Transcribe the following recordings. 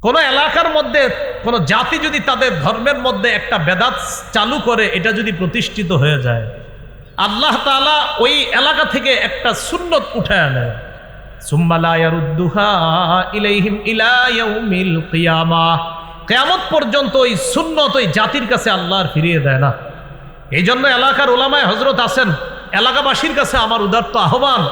কোন এলাকার মধ্যে কোন জাতি যদি তাদের ধর্মের মধ্যে একটা বেদাত চালু করে, এটা যদি প্রতিষ্ঠিত হয়ে যায়, আল্লাহ তাআলা ওই এলাকা থেকে একটা সুন্নত উঠায় নেয়। সুম্মা লা ইয়ারুদ্দুহা ইলাইহিম ইলা ইয়াউমিল কিয়ামাহ, কিয়ামত পর্যন্ত ওই সুন্নত ওই জাতির কাছে আল্লাহ আর ফিরিয়ে দেয় না। এই জন্য এলাকার ওলামায়ে হযরত আছেন, এলাকাবাসীর কাছে আমার উদাত্ত আহ্বান,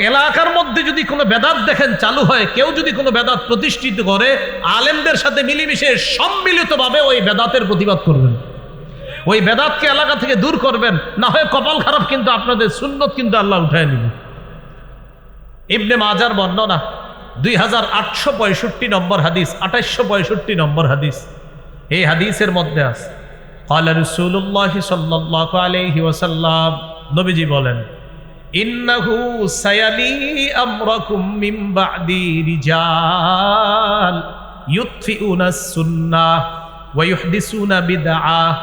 এলাকার মধ্যে যদি কোনো বেদাত দেখেন চালু হয়, কেউ যদি কোনো বেদাত প্রতিষ্ঠিত করে, আলেমদের সাথে মিলেমিশে সম্মিলিতভাবে ওই বেদাতের প্রতিবাদ করবেন, ওই বেদাতকে এলাকা থেকে দূর করবেন। না হয় কপাল খারাপ, কিন্তু আপনাদের সুন্নত কিন্তু আল্লাহ উঠায় নিবে। ইবনে মাজার বর্ণনা 2865 নম্বর হাদিস, 2865 নম্বর হাদিস। এই হাদিসের মধ্যে আছে ক্বালা রাসূলুল্লাহ সাল্লাল্লাহু আলাইহি ওয়াসাল্লাম, নবীজি বলেন, ইন্নাহু সায়ালি আমরাকুম মিন বা'দি রিজাল ইউতফিউনা সুন্নাহ ওয়া ইউহদিসুনা বিদআহ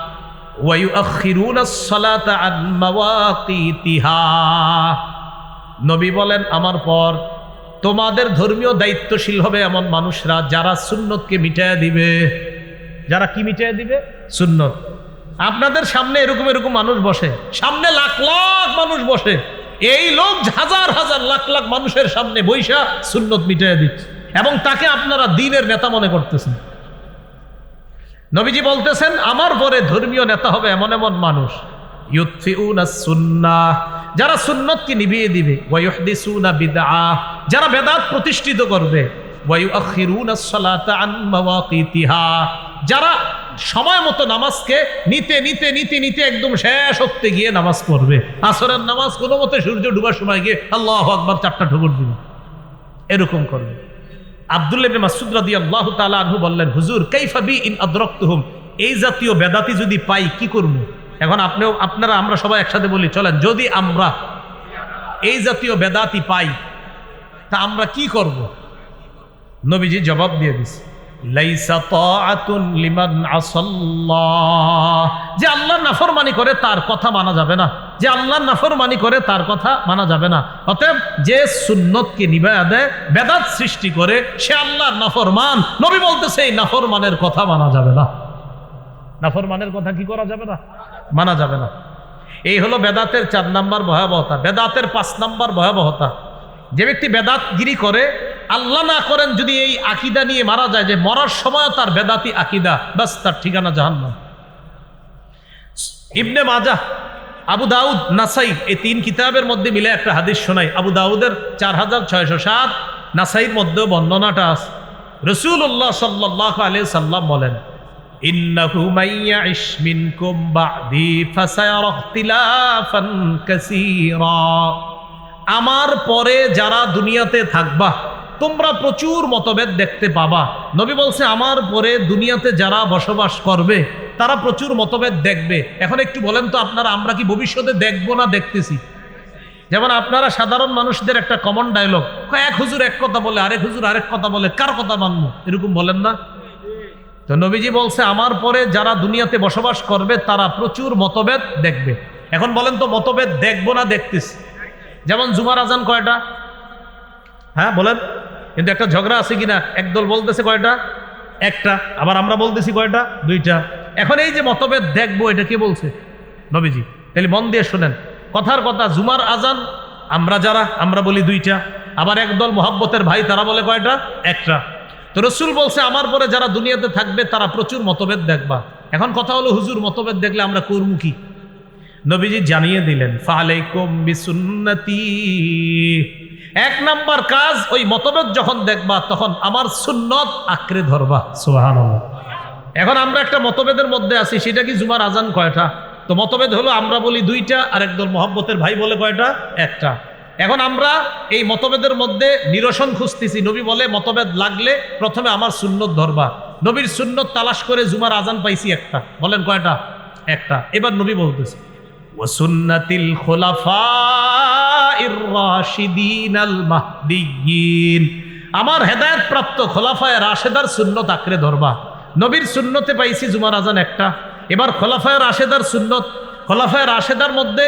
ওয়া ইউআখিরুনা আস-সালাতা আন মাওয়াকিতিহা। নবী বলেন, আমার পর তোমাদের ধর্মীয় দায়িত্বশীল হবে এমন মানুষরা যারা সুন্নতকে মিটাইয়া দিবে। যারা কি মিটাইয়া দিবে? সুন্নত। আপনাদের সামনে এরকম এরকম মানুষ বসে, সামনে লাখ লাখ মানুষ বসে, এই লোক হাজার হাজার লাখ লাখ মানুষের সামনে বৈশা সুন্নত মিটাইয়া দিচ্ছে, এবং তাকে আপনারা দ্বীনের নেতা মনে করতেছেন। নবীজি বলতেছেন, আমার পরে ধর্মীয় নেতা হবে এমন এমন মানুষ, ইউতফিউনা সুন্নাহ, যারা সুন্নতকে নিভিয়ে দিবে, ওয়া ইউহদিসুনা বিদআহ, যারা বেদাত প্রতিষ্ঠিত করবে, ওয়া ইউআখিরুনা আস-সালাতা আন মাওয়াকিতিহা, যারা সময় মতো নামাজকে নিতে নিতে নিতে নিতে একদম শেষ হতে গিয়ে নামাজ পড়বে। আসরের নামাজ কোনো মতে সূর্য ডুবার সময় গিয়ে আল্লাহু আকবার 4টা ঠোকর দিবে, এরকম করবে। আব্দুল্লাহ ইবনে মাসউদ রাদিয়াল্লাহু তাআলা আনহু বললেন, হুজুর কাইফা বি ইন আদরাকতুহুম, এই জাতীয় বেদাতি যদি পাই কি করব? এখন আপনারা আমরা সবাই একসাথে বলি, চলেন, যদি আমরা এই জাতীয় বেদাতি পাই তা আমরা কি করব? নবীজি জবাব দিয়ে দিছে, লাইসা তাআতুন লিমান আসাল্লাহ, যে আল্লাহর নাফরমানি করে তার কথা মানা যাবে না, যে আল্লাহর নাফরমানি করে তার কথা মানা যাবে না। অতএব যে সুন্নতকে নিভায়া দেয়, বেদাত সৃষ্টি করে, সে আল্লাহর নাফরমান। নবী বলতেছে এই নাফরমানের কথা মানা যাবে না। নাফরমানের কথা কি করা যাবে না? মানা যাবে না। এই হলো বেদাতের 4 নাম্বার ভয়াবহতা। বেদাতের 5 নাম্বার ভয়াবহতা, যে ব্যক্তি বেদাতগিরি করে, আল্লাহ না করেন যদি এই আকীদা নিয়ে মারা যায় যে মরার সময় তার বেদাতি আকীদা, বাস তার ঠিকানা জাহান্নাম। ইবনে মাজাহ, আবু দাউদ, নাসাই, এই 3 কিতাবের মধ্যে মিলে একটা হাদিস শোনাই। আবু দাউদের 4607, নাসাইর মধ্যেও বর্ণনাটা আছে। রাসূলুল্লাহ সাল্লাল্লাহু আলাইহি সাল্লাম বলেন, ইন্নাহু মাইয়াইশ মিনকুম বা'দি ফাসায়ারা ইখতিলাফান কাসীরা, আমার পরে যারা দুনিয়াতে থাকবা তোমরা প্রচুর মতভেদ দেখতে পাবা। নবী বলছে, আমার পরে দুনিয়াতে যারা বসবাস করবে তারা প্রচুর মতভেদ দেখবে। এখন একটু বলেন তো আপনারা, আমরা কি ভবিষ্যতে দেখবো না দেখতেছি? যেমন আপনারা সাধারণ মানুষদের একটা কমন ডায়লগ, এক হুজুর এক কথা বলে, আরেক হুজুর আরেক কথা বলে, কার কথা মানবো, এরকম বলেন না? তো নবীজি বলছে, আমার পরে যারা দুনিয়াতে বসবাস করবে তারা প্রচুর মতভেদ দেখবে। এখন বলেন তো, মতভেদ দেখবো না দেখতেছি? যেমন জুমার আজান কয়টা? হ্যাঁ বলেন, কিন্তু একটা ঝগড়া আছে কিনা? একদল বলতেছে কয়টা? একটা, আবার আমরা বলতেছি কয়টা? 2টা। এখন এই যে মতভেদ দেখবো, এটা কে বলছে? নবীজি। তাহলে মন দিয়ে শোনেন, কথার কথা, জুমার আজান আমরা বলি 2টা, আবার একদল মোহাব্বতের ভাই তারা বলে কয়টা? একটা। তো রাসূল বলছে, আমার পরে যারা দুনিয়াতে থাকবে তারা প্রচুর মতভেদ দেখবা। এখন কথা হলো, হুজুর মতভেদ দেখলে আমরা করবো কি? নবীজি জানিয়ে দিলেন, ফালাইকুম বিসুন্নতি, 1 নাম্বার কাজ, ওই মতভেদ যখন দেখবা তখন আমার সুন্নত আঁকড়ে ধরবা। সুবহানাল্লাহ। এখন আমরা একটা মতভেদের মধ্যে আছি, সেটা কি জুমার আজান কয়টা? তো মতভেদ হলো, আমরা বলি 2টা, আর একদল মোহাব্বতের ভাই বলে কয়টা? একটা। এখন আমরা এই মতভেদের মধ্যে নিরসন খুঁজতেছি। নবী বলে, মতভেদ লাগলে প্রথমে আমার সুন্নত ধরবা। নবীর সুন্নত তালাশ করে জুমার আজান পাইছি একটা। বলেন কয়টা? একটা। এবার নবী বলতেছে, ওয়াসুন্নাতিল খুলাফাইর রাশিদিনাল মাহদিয়্যিন, আমার হেদায়েত প্রাপ্ত খোলাফায়ে রাশেদার সুন্নত আঁকড়ে ধরবা। নবীর সুন্নতে পাইছি জুমার আজান একটা, এবার খোলাফায়ে রাশেদার সুন্নত। খোলাফায়ে রাশেদার মধ্যে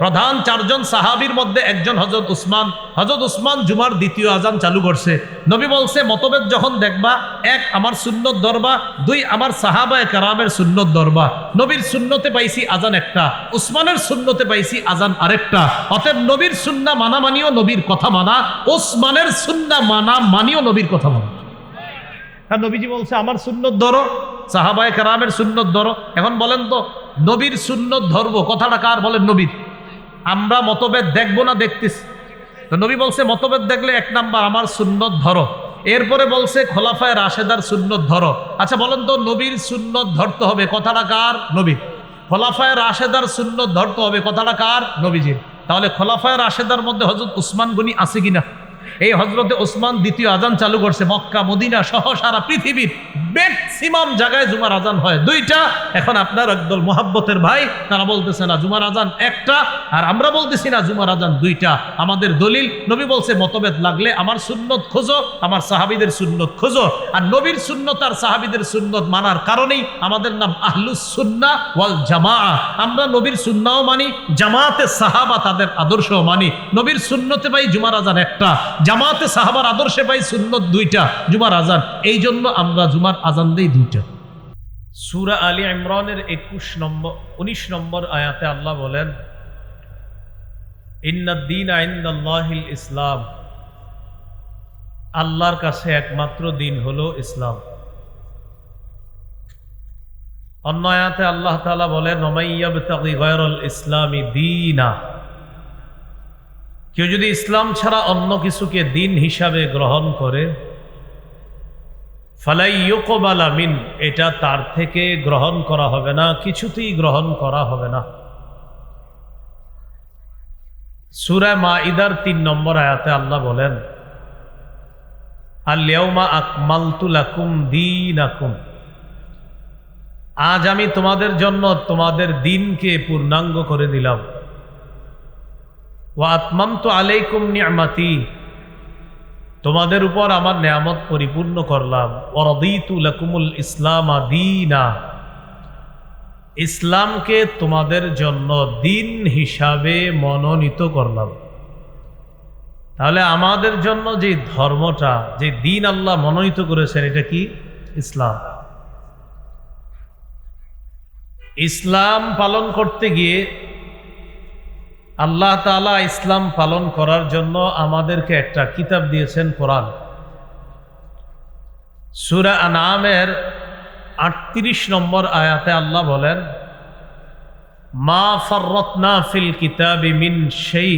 প্রধান 4 জন সাহাবীর মধ্যে একজন হযরত উসমান। হযরত উসমান জুমার দ্বিতীয় আজান চালু করছে। নবী বলছে মতভেদ যখন দেখবা, 1 আমার সুন্নত ধরবা, 2 আমার সাহাবায়ে কেরামের সুন্নত ধরবা। নবীর সুন্নতে পাইছি আজান একটা, উসমানের সুন্নতে পাইছি আজান আরেকটা। অতএব নবীর সুন্নাহ মানা মানিও নবীর কথা মানা, উসমানের সুন্নাহ মানা মানিও নবীর কথা মানা। আর নবীজি বলছে আমার সুন্নত ধরো, সাহাবায়ে কেরামের সুন্নত ধরো। এখন বলেন তো নবীর সুন্নত ধরবো কথাটা কার? বলেন নবীর। আমরা মতভেদ দেখবো না দেখতেছি। তো নবী বলছে মতভেদ দেখলে 1 নাম্বার আমার সুন্নত ধরো। এরপরে বলছে খোলাফায়ে রাশেদার সুন্নত ধরো। আচ্ছা বলেন তো নবীর সুন্নত ধরতে হবে কথাটা কার? নবীর। খোলাফায়ে রাশেদার সুন্নত ধরতে হবে কথাটা কার? নবীজির। তাহলে খোলাফায়ে রাশেদার মধ্যে হযরত উসমান গনি আছে কিনা? এই হযরতে উসমান দ্বিতীয় আজান চালু করছে। মক্কা মদিনা সহ সারা পৃথিবীর ম্যাক্সিমাম জায়গায় জুমার আজান হয় 2টা। এখন আপনার একদল মুহাব্বতের ভাই তারা বলতেছে না জুমার আজান একটা, আর আমরা বলতেছি না জুমার আজান 2টা। আমাদের দলিল নবী বলছে মতভেদ লাগলে আমার সুন্নত খোঁজো, আমার সাহাবীদের সুন্নত খোঁজো। আর নবীর সুন্নত আর সাহাবীদের সুন্নত মানার কারণেই আমাদের নাম আহলুস সুন্নাহ ওয়াল জামাআহ। আমরা নবীর সুন্নাহও মানি, জামাতে সাহাবা তাদের আদর্শও মানি। নবীর সুন্নতে পাই জুমার আজান একটা, জামাতে সাহাবার আদর্শে পাই সুন্নত 2টা, জুমার আজান। এই জন্য আমরা জুমার আজান দেই 2টা। সূরা আলী ইমরানের 19 নম্বর আয়াতে আল্লাহ বলেন ইন্নাদ দীনা ইনদাল্লাহিল ইসলাম, আল্লাহর কাছে একমাত্র দিন হলো ইসলাম। অন্য আয়াতে আল্লাহ তাআলা বলেন ওমাইয়াবতাগি গায়রাল ইসলামি দীনা, কেউ যদি ইসলাম ছাড়া অন্য কিছুকে দিন হিসাবে গ্রহণ করে ফালাই ইউকবালা মিন, এটা তার থেকে গ্রহণ করা হবে না, কিছুতেই গ্রহণ করা হবে না। সূরা মাঈদার 3 নম্বর আয়াতে আল্লাহ বলেন আল ইয়াউমা আকমালতু লাকুম দীনাকুম, আজ আমি তোমাদের জন্য তোমাদের দিনকে পূর্ণাঙ্গ করে দিলাম। ওয়া আতমামতু আলাইকুম নি'মাতি, তোমাদের উপর আমার নিয়ামত পরিপূর্ণ করলাম। ওয়া রাদিতু লাকুমুল ইসলামা দীনা, ইসলামকে তোমাদের জন্য দিন হিসাবে মনোনীত করলাম। তাহলে আমাদের জন্য যে ধর্মটা, যে দিন আল্লাহ মনোনীত করেছেন এটা কি? ইসলাম। ইসলাম পালন করতে গিয়ে আল্লাহ তাআলা ইসলাম পালন করার জন্য আমাদেরকে একটা কিতাব দিয়েছেন, কোরআন। সূরা আনআমের 38 নম্বর আয়াতে আল্লাহ বলেন মা ফাররাতনা ফিল কিতাবি মিন শাই,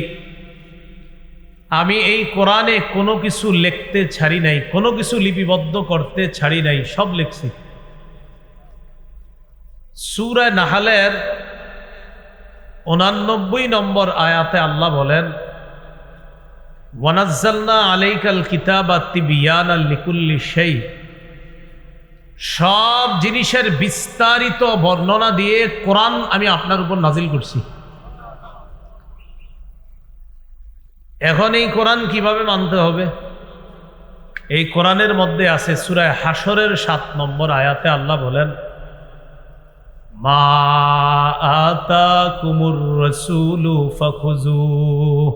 আমি এই কোরআনে কোনো কিছু লিখতে ছাড়ি নাই, কোনো কিছু লিপিবদ্ধ করতে ছাড়ি নাই, সব লিখছি। সূরা নাহলের 89 নম্বর আয়াতে আল্লাহ বলেন ওয়ানাজ্জালনা আলাইকাল কিতাবা তিবয়ানাল লিকুল্লি শাই, সব জিনিসের বিস্তারিত বর্ণনা দিয়ে কোরআন আমি আপনার উপর নাজিল করছি। এখন এই কোরআন কিভাবে মানতে হবে? এই কোরআনের মধ্যে আছে সূরা হাশরের 7 নম্বর আয়াতে আল্লাহ বলেন মা আতাকুমুর রাসূলু ফাখুযুহু,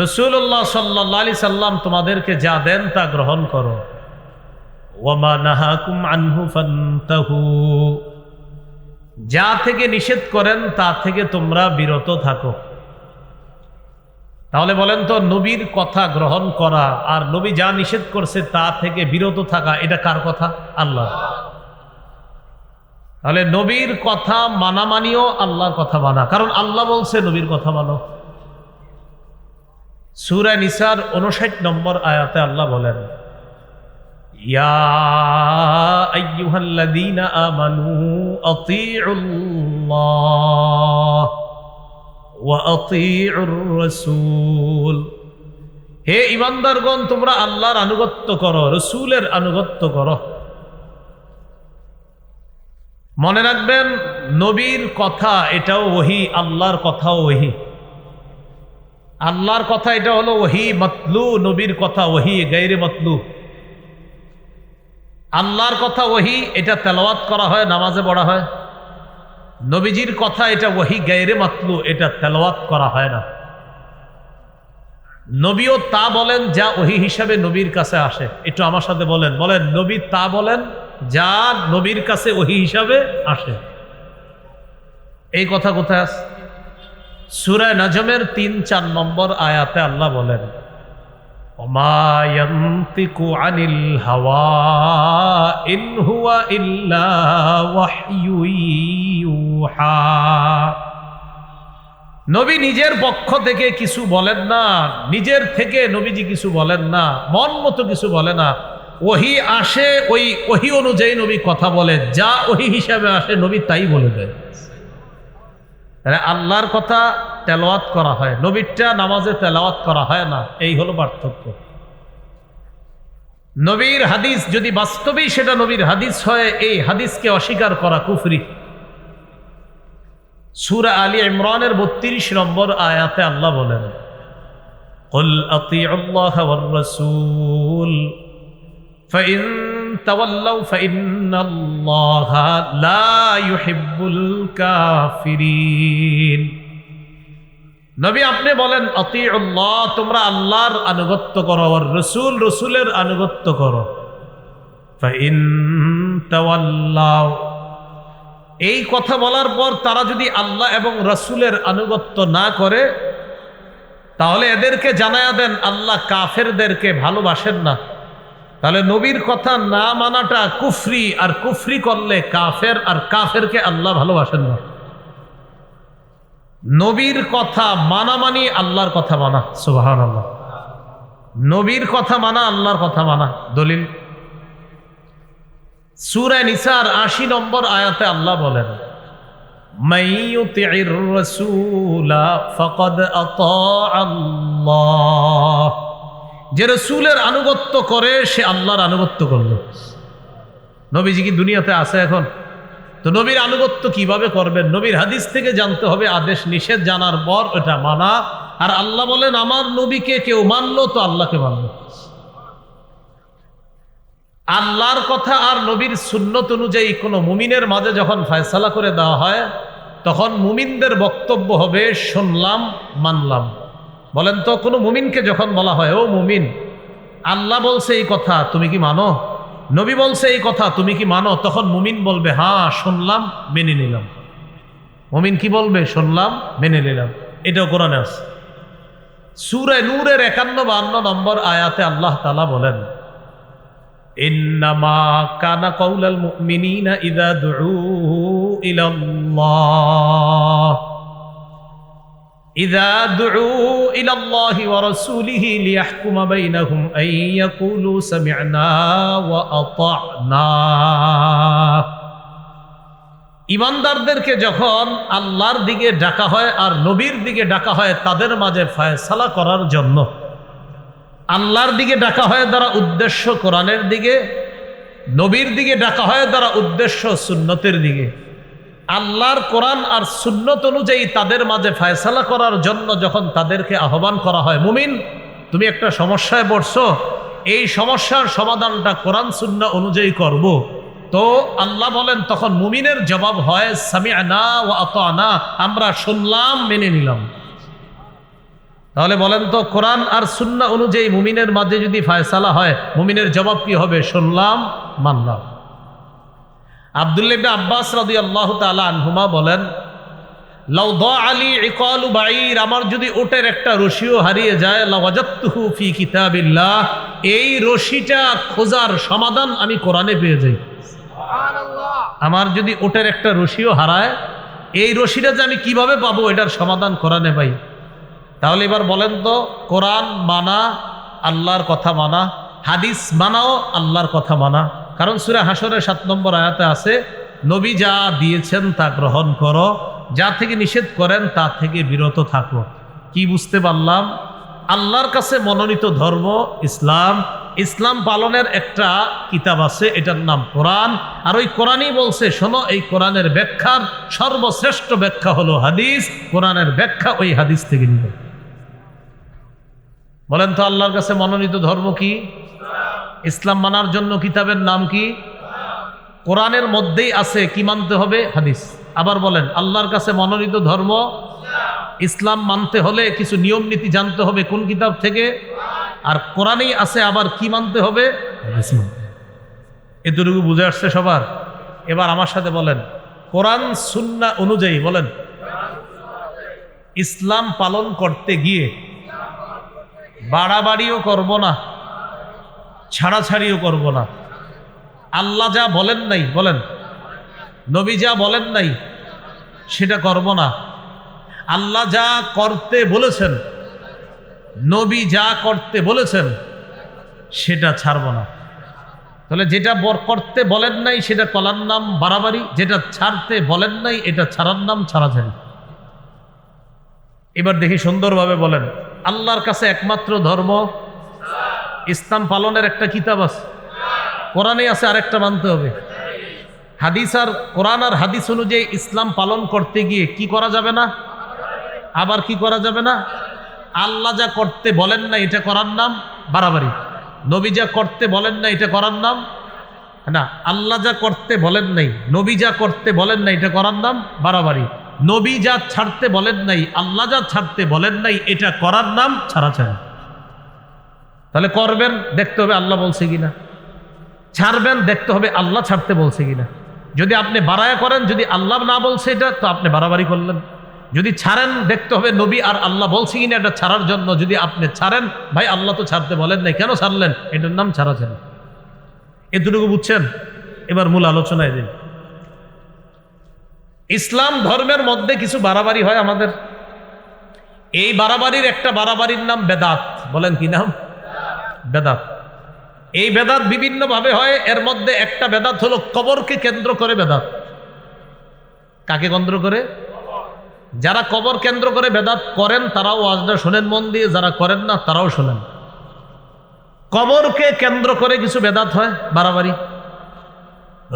রাসূলুল্লাহ সাল্লাল্লাহু আলাইহি সাল্লাম তোমাদেরকে যা দেন তা গ্রহণ করো। ওয়া মা নাহাকুম আনহু ফান্তাহু, যা থেকে নিষেধ করেন তা থেকে তোমরা বিরত থাকো। তাহলে বলেন তো নবীর কথা গ্রহণ করা আর নবী যা নিষেধ করছে তা থেকে বিরত থাকা, এটা কার কথা? আল্লাহ। তাহলে নবীর কথা মানা মানিও আল্লাহর কথা মানা, কারণ আল্লাহ বলছে নবীর কথা মানো। সূরা নিসার 59 নম্বর আয়াতে আল্লাহ বলেন ইয়া আইয়ুহাল্লাযীনা আমানু আতিউল্লাহ ওয়া আতিউর রাসূল, হে ঈমানদারগণ তোমরা আল্লাহর আনুগত্য করো, রাসূলের আনুগত্য করো। মনে রাখবেন নবীর কথা এটাও ওহী, আল্লাহর কথাও ওহী। আল্লাহর কথা এটা হলো ওহী মাতলু, নবীর কথা ওহী গায়রে মাতলু। আল্লাহর কথা ওহী, এটা তেলাওয়াত করা হয়, নামাজে পড়া হয়। নবীজির কথা এটা ওহী গায়রে মাতলু, এটা তেলাওয়াত করা হয় না। নবীও তা বলেন যা ওহী হিসাবে নবীর কাছে আসে। একটু আমার সাথে বলেন, বলেন নবী তা বলেন যা নবীর কাছে ওহী হিসাবে আসে। এই কথা কোথায় আছে? সূরা নাজমের ৩-৪ নম্বর আয়াতে আল্লাহ বলেন, ওমা ইয়ানতিকু আনিল হাওয়া ইন হুয়া ইল্লা ওয়াহয়ু ইউহা। নবী নিজের পক্ষ থেকে কিছু বলেন না, নিজের থেকে নবীজি কিছু বলেন না, মন মতো কিছু বলে না। ওহী আসে, ওই ওহী অনুযায়ী নবী কথা বলে, যা ওহী হিসাবে আসে নবী তাই বলে দেয়। আল্লাহর কথা তেলাওয়াত করা হয়, নবীরটা নামাজে তেলাওয়াত করা হয় না। এই হলো পার্থক্য। নবীর হাদিস যদি বাস্তবেই সেটা নবীর হাদিস হয়, এই হাদিসকে অস্বীকার করা কুফরি। সূরা আলী ইমরানের ৩২ নম্বর আয়াতে আল্লাহ বলেন, কুল আতিউল্লাহ ওয়ার রাসূল ফাইন তাওয়াল্লাউ ফাইন্নাল্লাহা লা ইউহিব্বুল কাফিরিন। নবী আপনি বলেন আতিউল্লাহ, তোমরা আল্লাহর আনুগত্য করো, আর রাসূল, রাসূলের আনুগত্য করো। ফাইন তাওয়াল্লাউ, এই কথা বলার পর তারা যদি আল্লাহ এবং রাসূলের আনুগত্য না করে, তাহলে এদেরকে জানায়া দেন আল্লাহ কাফেরদেরকে ভালোবাসেন না। তাহলে নবীর কথা না মানাটা কুফরি, আর কুফরি করলে কাফের, আর কাফেরকে আল্লাহ ভালোবাসেন না। নবীর কথা মানা মানি আল্লাহর কথা মানা। সুবহানাল্লাহ। নবীর কথা মানা আল্লাহর কথা মানা। দলিল সূরা নিসার ৮০ নম্বর আয়াতে আল্লাহ বলেন, মাইয়ুতির রাসূলা ফাকাদ আতাআল্লাহ। যে রাসূলের আনুগত্য করে সে আল্লাহর আনুগত্য করলো। নবীজি কি দুনিয়াতে আছে এখন? তো নবীর আনুগত্য কিভাবে করবেন? নবীর হাদিস থেকে জানতে হবে, আদেশ নিষেধ জানার পর ওটা মানা। আর আল্লাহ বলেন, আমার নবীকে কেউ মানলো তো আল্লাহকে মানলো। আল্লাহর কথা আর নবীর সুন্নত অনুযায়ী কোনো মুমিনের মাঝে যখন ফয়সালা করে দেওয়া হয়, তখন মুমিনদের বক্তব্য হবে শুনলাম মানলাম। বলেন তো, কোনো মুমিনকে যখন বলা হয়, ও মুমিন, আল্লাহ বলছে এই কথা তুমি কি মানো, নবী বলছে এই কথা তুমি কি মানো, তখন মুমিন বলবে হ্যাঁ শুনলাম মেনে নিলাম। মুমিন কি বলবে? শুনলাম মেনে নিলাম। এটাও কোরআনে আছে। সূরা নূরের ৫১-৫২ নম্বর আয়াতে আল্লাহ তাআলা বলেন, ইন্নামা কানা কাউলাল মুমিনিনা ইযা দুউ ইলাল্লাহ ইযা দুউ ইলাল্লাহি ওয়া রাসূলিহি লিয়াহকুমা বাইনাহুম আন ইয়াকুলু সামি'না ওয়া আতা'না। ঈমানদারদেরকে যখন আল্লাহর দিকে ডাকা হয় আর নবীর দিকে ডাকা হয় তাদের মাঝে ফয়সালা করার জন্য, আল্লাহর দিকে ডাকা হয় দ্বারা উদ্দেশ্য কোরআনের দিকে, নবীর দিকে ডাকা হয় দ্বারা উদ্দেশ্য সুন্নতের দিকে। আল্লাহর কোরআন আর সুন্নত অনুযায়ী তাদের মাঝে ফয়সালা করার জন্য যখন তাদেরকে আহ্বান করা হয়, মুমিন তুমি একটা সমস্যায় পড়ছো, এই সমস্যার সমাধানটা কোরআন সুন্নাহ অনুযায়ী করব, তো আল্লাহ বলেন তখন মুমিনের জবাব হয় সামি'না ওয়া আতা'না, আমরা শুনলাম মেনে নিলাম। তাহলে বলেন তো, কোরআন আর সুন্নাহ অনুযায়ী মুমিনের মাঝে যদি ফয়সালা হয়, মুমিনের জবাব কি হবে? শুনলাম মানলাম। আব্দুল্লাহ ইবনে আব্বাস রাদিয়াল্লাহু তাআলা আনহুমা বলেন, লাউ দাআলি ইকালু বাঈর, আমার যদি উটের একটা রশিও হারিয়ে যায়, লাওয়াজাতুহু ফি কিতাবিল্লাহ, এই রশিটা খোঁজার সমাধান আমি কোরআনে পেয়ে যাই। সুবহানাল্লাহ। আমার যদি উটের একটা রশিও হারায়, এই রশিটা যে আমি কিভাবে পাবো, এটার সমাধান কোরআনে পাই। তাহলে এবার বলেন তো, কোরআন মানা আল্লাহর কথা মানা, হাদিস মানাও আল্লাহর কথা মানা। কারণ সূরা হাশরের ৭ নম্বর আয়াতে আছে, নবী যা দিয়েছেন তা গ্রহণ করো, যা থেকে নিষেধ করেন তা থেকে বিরত থাকো। কি বুঝতে পারলাম? আল্লাহর কাছে মনোনীত ধর্ম ইসলাম। ইসলাম পালনের একটা কিতাব আছে, এটার নাম কোরআন। আর ওই কোরআনই বলছে, শোনো, এই কোরআনের ব্যাখ্যার সর্বশ্রেষ্ঠ ব্যাখ্যা হলো হাদিস। কোরআনের ব্যাখ্যা ওই হাদিস থেকে নিবে। বলেন তো, আল্লাহর কাছে মনোনীত ধর্ম কি? ইসলাম মানার জন্য কিতাবের নাম কি? কোরআনের মধ্যেই আছে কি মানতে হবে? হাদিস। আবার বলেন, আল্লাহর কাছে মনোনীত ধর্ম ইসলাম। মানতে হলে কিছু নিয়ম নীতি জানতে হবে কোন কিতাব থেকে? আর কোরআনেই আছে আবার কি মানতে হবে? এতটুকু বুঝে আসছে সবার? এবার আমার সাথে বলেন, কোরআন সুন্নাহ অনুযায়ী বলেন, ইসলাম পালন করতে গিয়ে বাড়াবাড়িও করব না, ছাড়াছাড়িও করব না। আল্লাহ যা বলেন নাই, বলেন, নবী যা বলেন নাই সেটা করব না। আল্লাহ যা করতে বলেছেন, নবী যা করতে বলেছেন সেটা ছাড়ব না। তাহলে যেটা করতে বলেন নাই সেটা করার নাম বাড়াবাড়ি, যেটা ছাড়তে বলেন নাই এটা ছাড়ার নাম ছাড়াছাড়ি। এবার দেখি সুন্দরভাবে বলেন, আল্লাহর কাছে একমাত্র ধর্ম ইসলাম। পালনের একটা কিতাব আছে, কোরআনে আছে, আরেকটা মানতে হবে হাদিস। আর কোরআন আর হাদিস অনুযায়ী ইসলাম পালন করতে গিয়ে কি করা যাবে না? আবার কি করা যাবে না? আল্লাহ যা করতে বলেন না এটা করার নাম বাড়াবাড়ি, নবী যা করতে বলেন না এটা করার নাম না। আল্লাহ যা করতে বলেন নাই, নবী যা করতে বলেন না এটা করার নাম বাড়াবাড়ি। নবী যা ছাড়তে বলেন নাই, আল্লাহ যা ছাড়তে বলেন নাই এটা করার নাম ছাড়াছাড়ি। তাহলে করবেন, দেখতে হবে আল্লাহ বলছে কিনা। ছাড়বেন, দেখতে হবে আল্লাহ ছাড়তে বলছে কিনা। যদি আপনি বাড়ায়া করেন, যদি আল্লাহ না বলছে এটা, তো আপনি বাড়াবাড়ি করলেন। যদি ছাড়েন, দেখতে হবে নবী আর আল্লাহ বলছে কিনা এটা ছাড়ার জন্য। যদি আপনি ছাড়েন, ভাই আল্লাহ তো ছাড়তে বলেন নাই, কেন ছাড়লেন? এটার নাম ছাড়াছাড়ি। এতটুকু বুঝছেন? এবার মূল আলোচনায় দিন। ইসলাম ধর্মের মধ্যে কিছু বাড়াবাড়ি হয় আমাদের। এই বাড়াবাড়ির একটা বাড়াবাড়ির নাম বেদাত। বলেন কি নাম? বেদাত। এই বেদাত বিভিন্ন ভাবে হয়। এর মধ্যে একটা বেদাত হলো কবরকে কেন্দ্র করে বেদাত। কাকে কেন্দ্র করে? যারা কবর কেন্দ্র করে বেদাত করেন তারাও ওয়াজটা শোনেন মন দিয়ে, যারা করেন না তারাও শোনেন। কবরকে কেন্দ্র করে কিছু বেদাত হয়, বাড়াবাড়ি।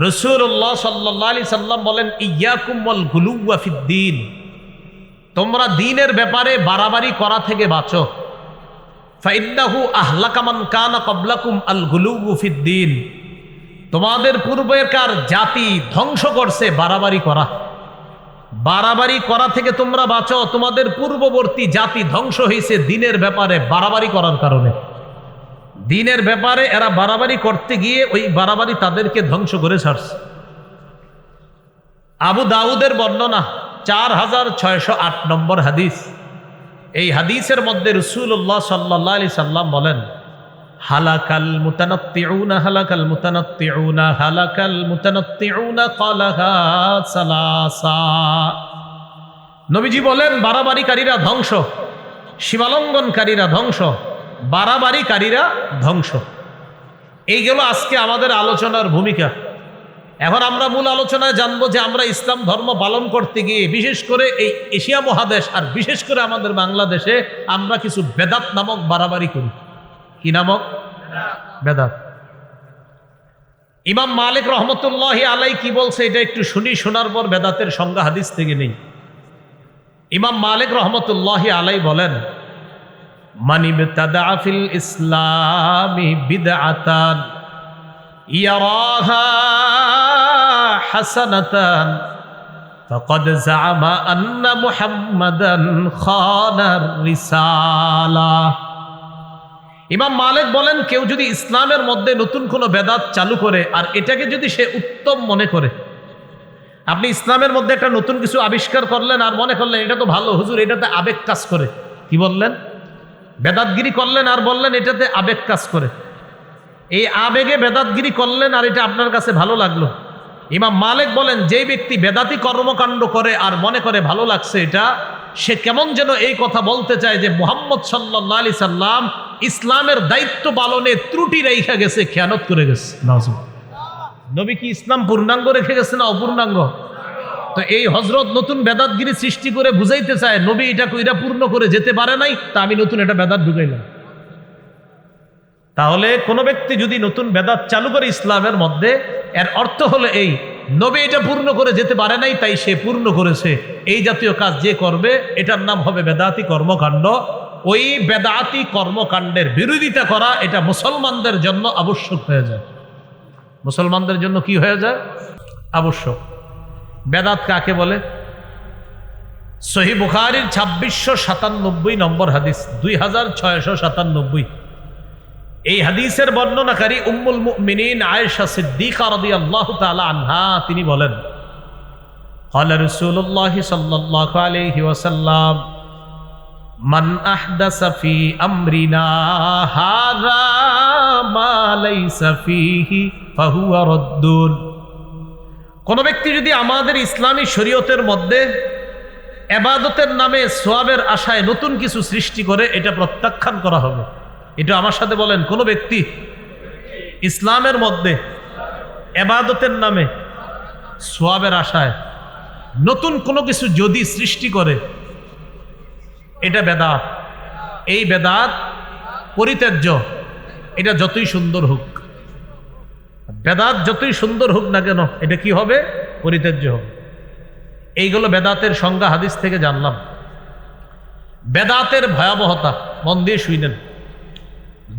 রাসূলুল্লাহ সাল্লাল্লাহু আলাইহি সাল্লাম বলেন, ইয়্যাকুম ওয়াল গুলুওয়া ফিদ্দীন, তোমরা দ্বীনের ব্যাপারে বাড়াবাড়ি করা থেকে বাঁচো। ফাইন্নাহু আহলাকা মান কানা ক্বাবলাকুম আল গুলুউ ফিদ্দীন, তোমাদের পূর্বেকার জাতি ধ্বংস করছে বাড়াবাড়ি করা। বাড়াবাড়ি করা থেকে তোমরা বাঁচো। তোমাদের পূর্ববর্তী জাতি ধ্বংস হয়েছে দ্বীনের ব্যাপারে বাড়াবাড়ি করার কারণে। দ্বীনের ব্যাপারে এরা বাড়াবাড়ি করতে গিয়ে ওই বাড়াবাড়ি তাদেরকে ধ্বংস করে ছাড়ছে। আবু দাউদের বর্ণনা 4608 নম্বর হাদিস। এই হাদিসের মধ্যে রাসূলুল্লাহ সাল্লাল্লাহু আলাইহি সাল্লাম বলেন, হালাকাল মুতানাত্তিউনা, হালাকাল মুতানাত্তিউনা, হালাকাল মুতানাত্তিউনা ক্বালাহা সালাসা। নবীজি বলেন, বাড়াবাড়িকারীরা ধ্বংস, সীমালঙ্ঘনকারীরা ধ্বংস, বাড়াবাড়িকারীরা ধ্বংস। এইগুলো আজকে আমাদের আলোচনার ভূমিকা। এখন আমরা মূল আলোচনায় জানবো যে আমরা ইসলাম ধর্ম পালন করতে গিয়ে বিশেষ করে এই এশিয়া মহাদেশ আর বিশেষ করে আমাদের বাংলাদেশে আমরা কিছু বেদাত নামক বাড়াবাড়ি করি। কি নামক? বেদাত। ইমাম মালিক রহমতুল্লাহি আলাই কি বলছে এটা একটু শুনি, শোনার পর বেদাতের সংজ্ঞা হাদিস থেকে নেই। ইমাম মালিক রহমতুল্লাহি আলাই বলেন, মান ইবতাদা ফিল ইসলামি বিদআতান ইয়ারাহা হাসানাতান ফাকাদ জাআমা আন্না মুহাম্মাদান খানার রিসালা। ইমাম মালিক বলেন, কেউ যদি ইসলামের মধ্যে নতুন কোনো বেদাত চালু করে আর এটাকে যদি সে উত্তম মনে করে, আপনি ইসলামের মধ্যে একটা নতুন কিছু আবিষ্কার করলেন আর মনে করলেন এটা তো ভালো, হুজুর এটাতে আবেগ কাজ করে। কি বললেন? বেদাতগিরি করলেন আর বললেন এটাতে আবেগ কাজ করে। এই আবেগে বেদাতগিরি করলেন আর এটা আপনার কাছে ভালো লাগলো। ইমাম মালিক বলেন, যেই ব্যক্তি বেদাতি কর্মকাণ্ড করে আর মনে করে ভালো লাগছে এটা, সে কেমন যেন এই কথা বলতে চায় যে মুহাম্মদ সাল্লাল্লাহু আলাইহি সাল্লাম ইসলামের দায়িত্ব পালনে ত্রুটি রেখে গেছে, খেয়ানত করে গেছে। নবী কি ইসলাম পূর্ণাঙ্গ রেখে গেছে না অপূর্ণাঙ্গ? তো এই হযরত নতুন বেদাতগিরি সৃষ্টি করে বুঝাইতে চায় নবী এটা কইরা পূর্ণ করে যেতে পারে নাই, তা আমি নতুন এটা বেদাত ঢুকাইলাম। তাহলে কোনো ব্যক্তি যদি নতুন বেদাত চালু করে ইসলামের মধ্যে, এর অর্থ হলো এই, নবী এটা পূর্ণ করে যেতে পারে নাই তাই সে পূর্ণ করেছে। এই জাতীয় কাজ যে করবে এটার নাম হবে বেদাতি কর্মকাণ্ড। ওই বেদাতি কর্মকাণ্ডের বিরোধিতা করা এটা মুসলমানদের জন্য আবশ্যক হয়ে যায়। মুসলমানদের জন্য কি হয়ে যায়? আবশ্যক। বেদাত কাকে বলে? সহিহ বুখারীর 2697 নম্বর হাদিস, 2697। এই হাদিসের বর্ণনাকারী উম্মুল মুমিনিন আয়েশা সিদ্দিকা রাদিয়াল্লাহু তাআলা আনহা তিনি বলেন, ক্বালা রাসূলুল্লাহ সাল্লাল্লাহু আলাইহি ওয়াসাল্লাম, মান আহদাসা ফি আমরিনা হাযা মা লাইসা ফীহি ফাহুয়া রাদ্দুন। কোন ব্যক্তি যদি আমাদের ইসলামী শরীয়তের মধ্যে ইবাদতের নামে সওয়াবের আশায় নতুন কিছু সৃষ্টি করে, এটা প্রত্যাখ্যান করা হবে। এটা আমার সাথে বলেন, কোন ব্যক্তি ইসলামের মধ্যে ইবাদতের নামে সওয়াবের আশায় নতুন কোনো কিছু যদি সৃষ্টি করে, এটা বেদাত। এই বেদাত পরিত্যাজ্য, এটা যতই সুন্দর হোক, বেদাত যতই সুন্দর হোক না কেন, এটা কি হবে? পরিত্যাজ্য হবে। এইগুলো বেদাতের সংজ্ঞা হাদিস থেকে জানলাম। বেদাতের ভয়াবহতা মন দিয়ে শুনেন।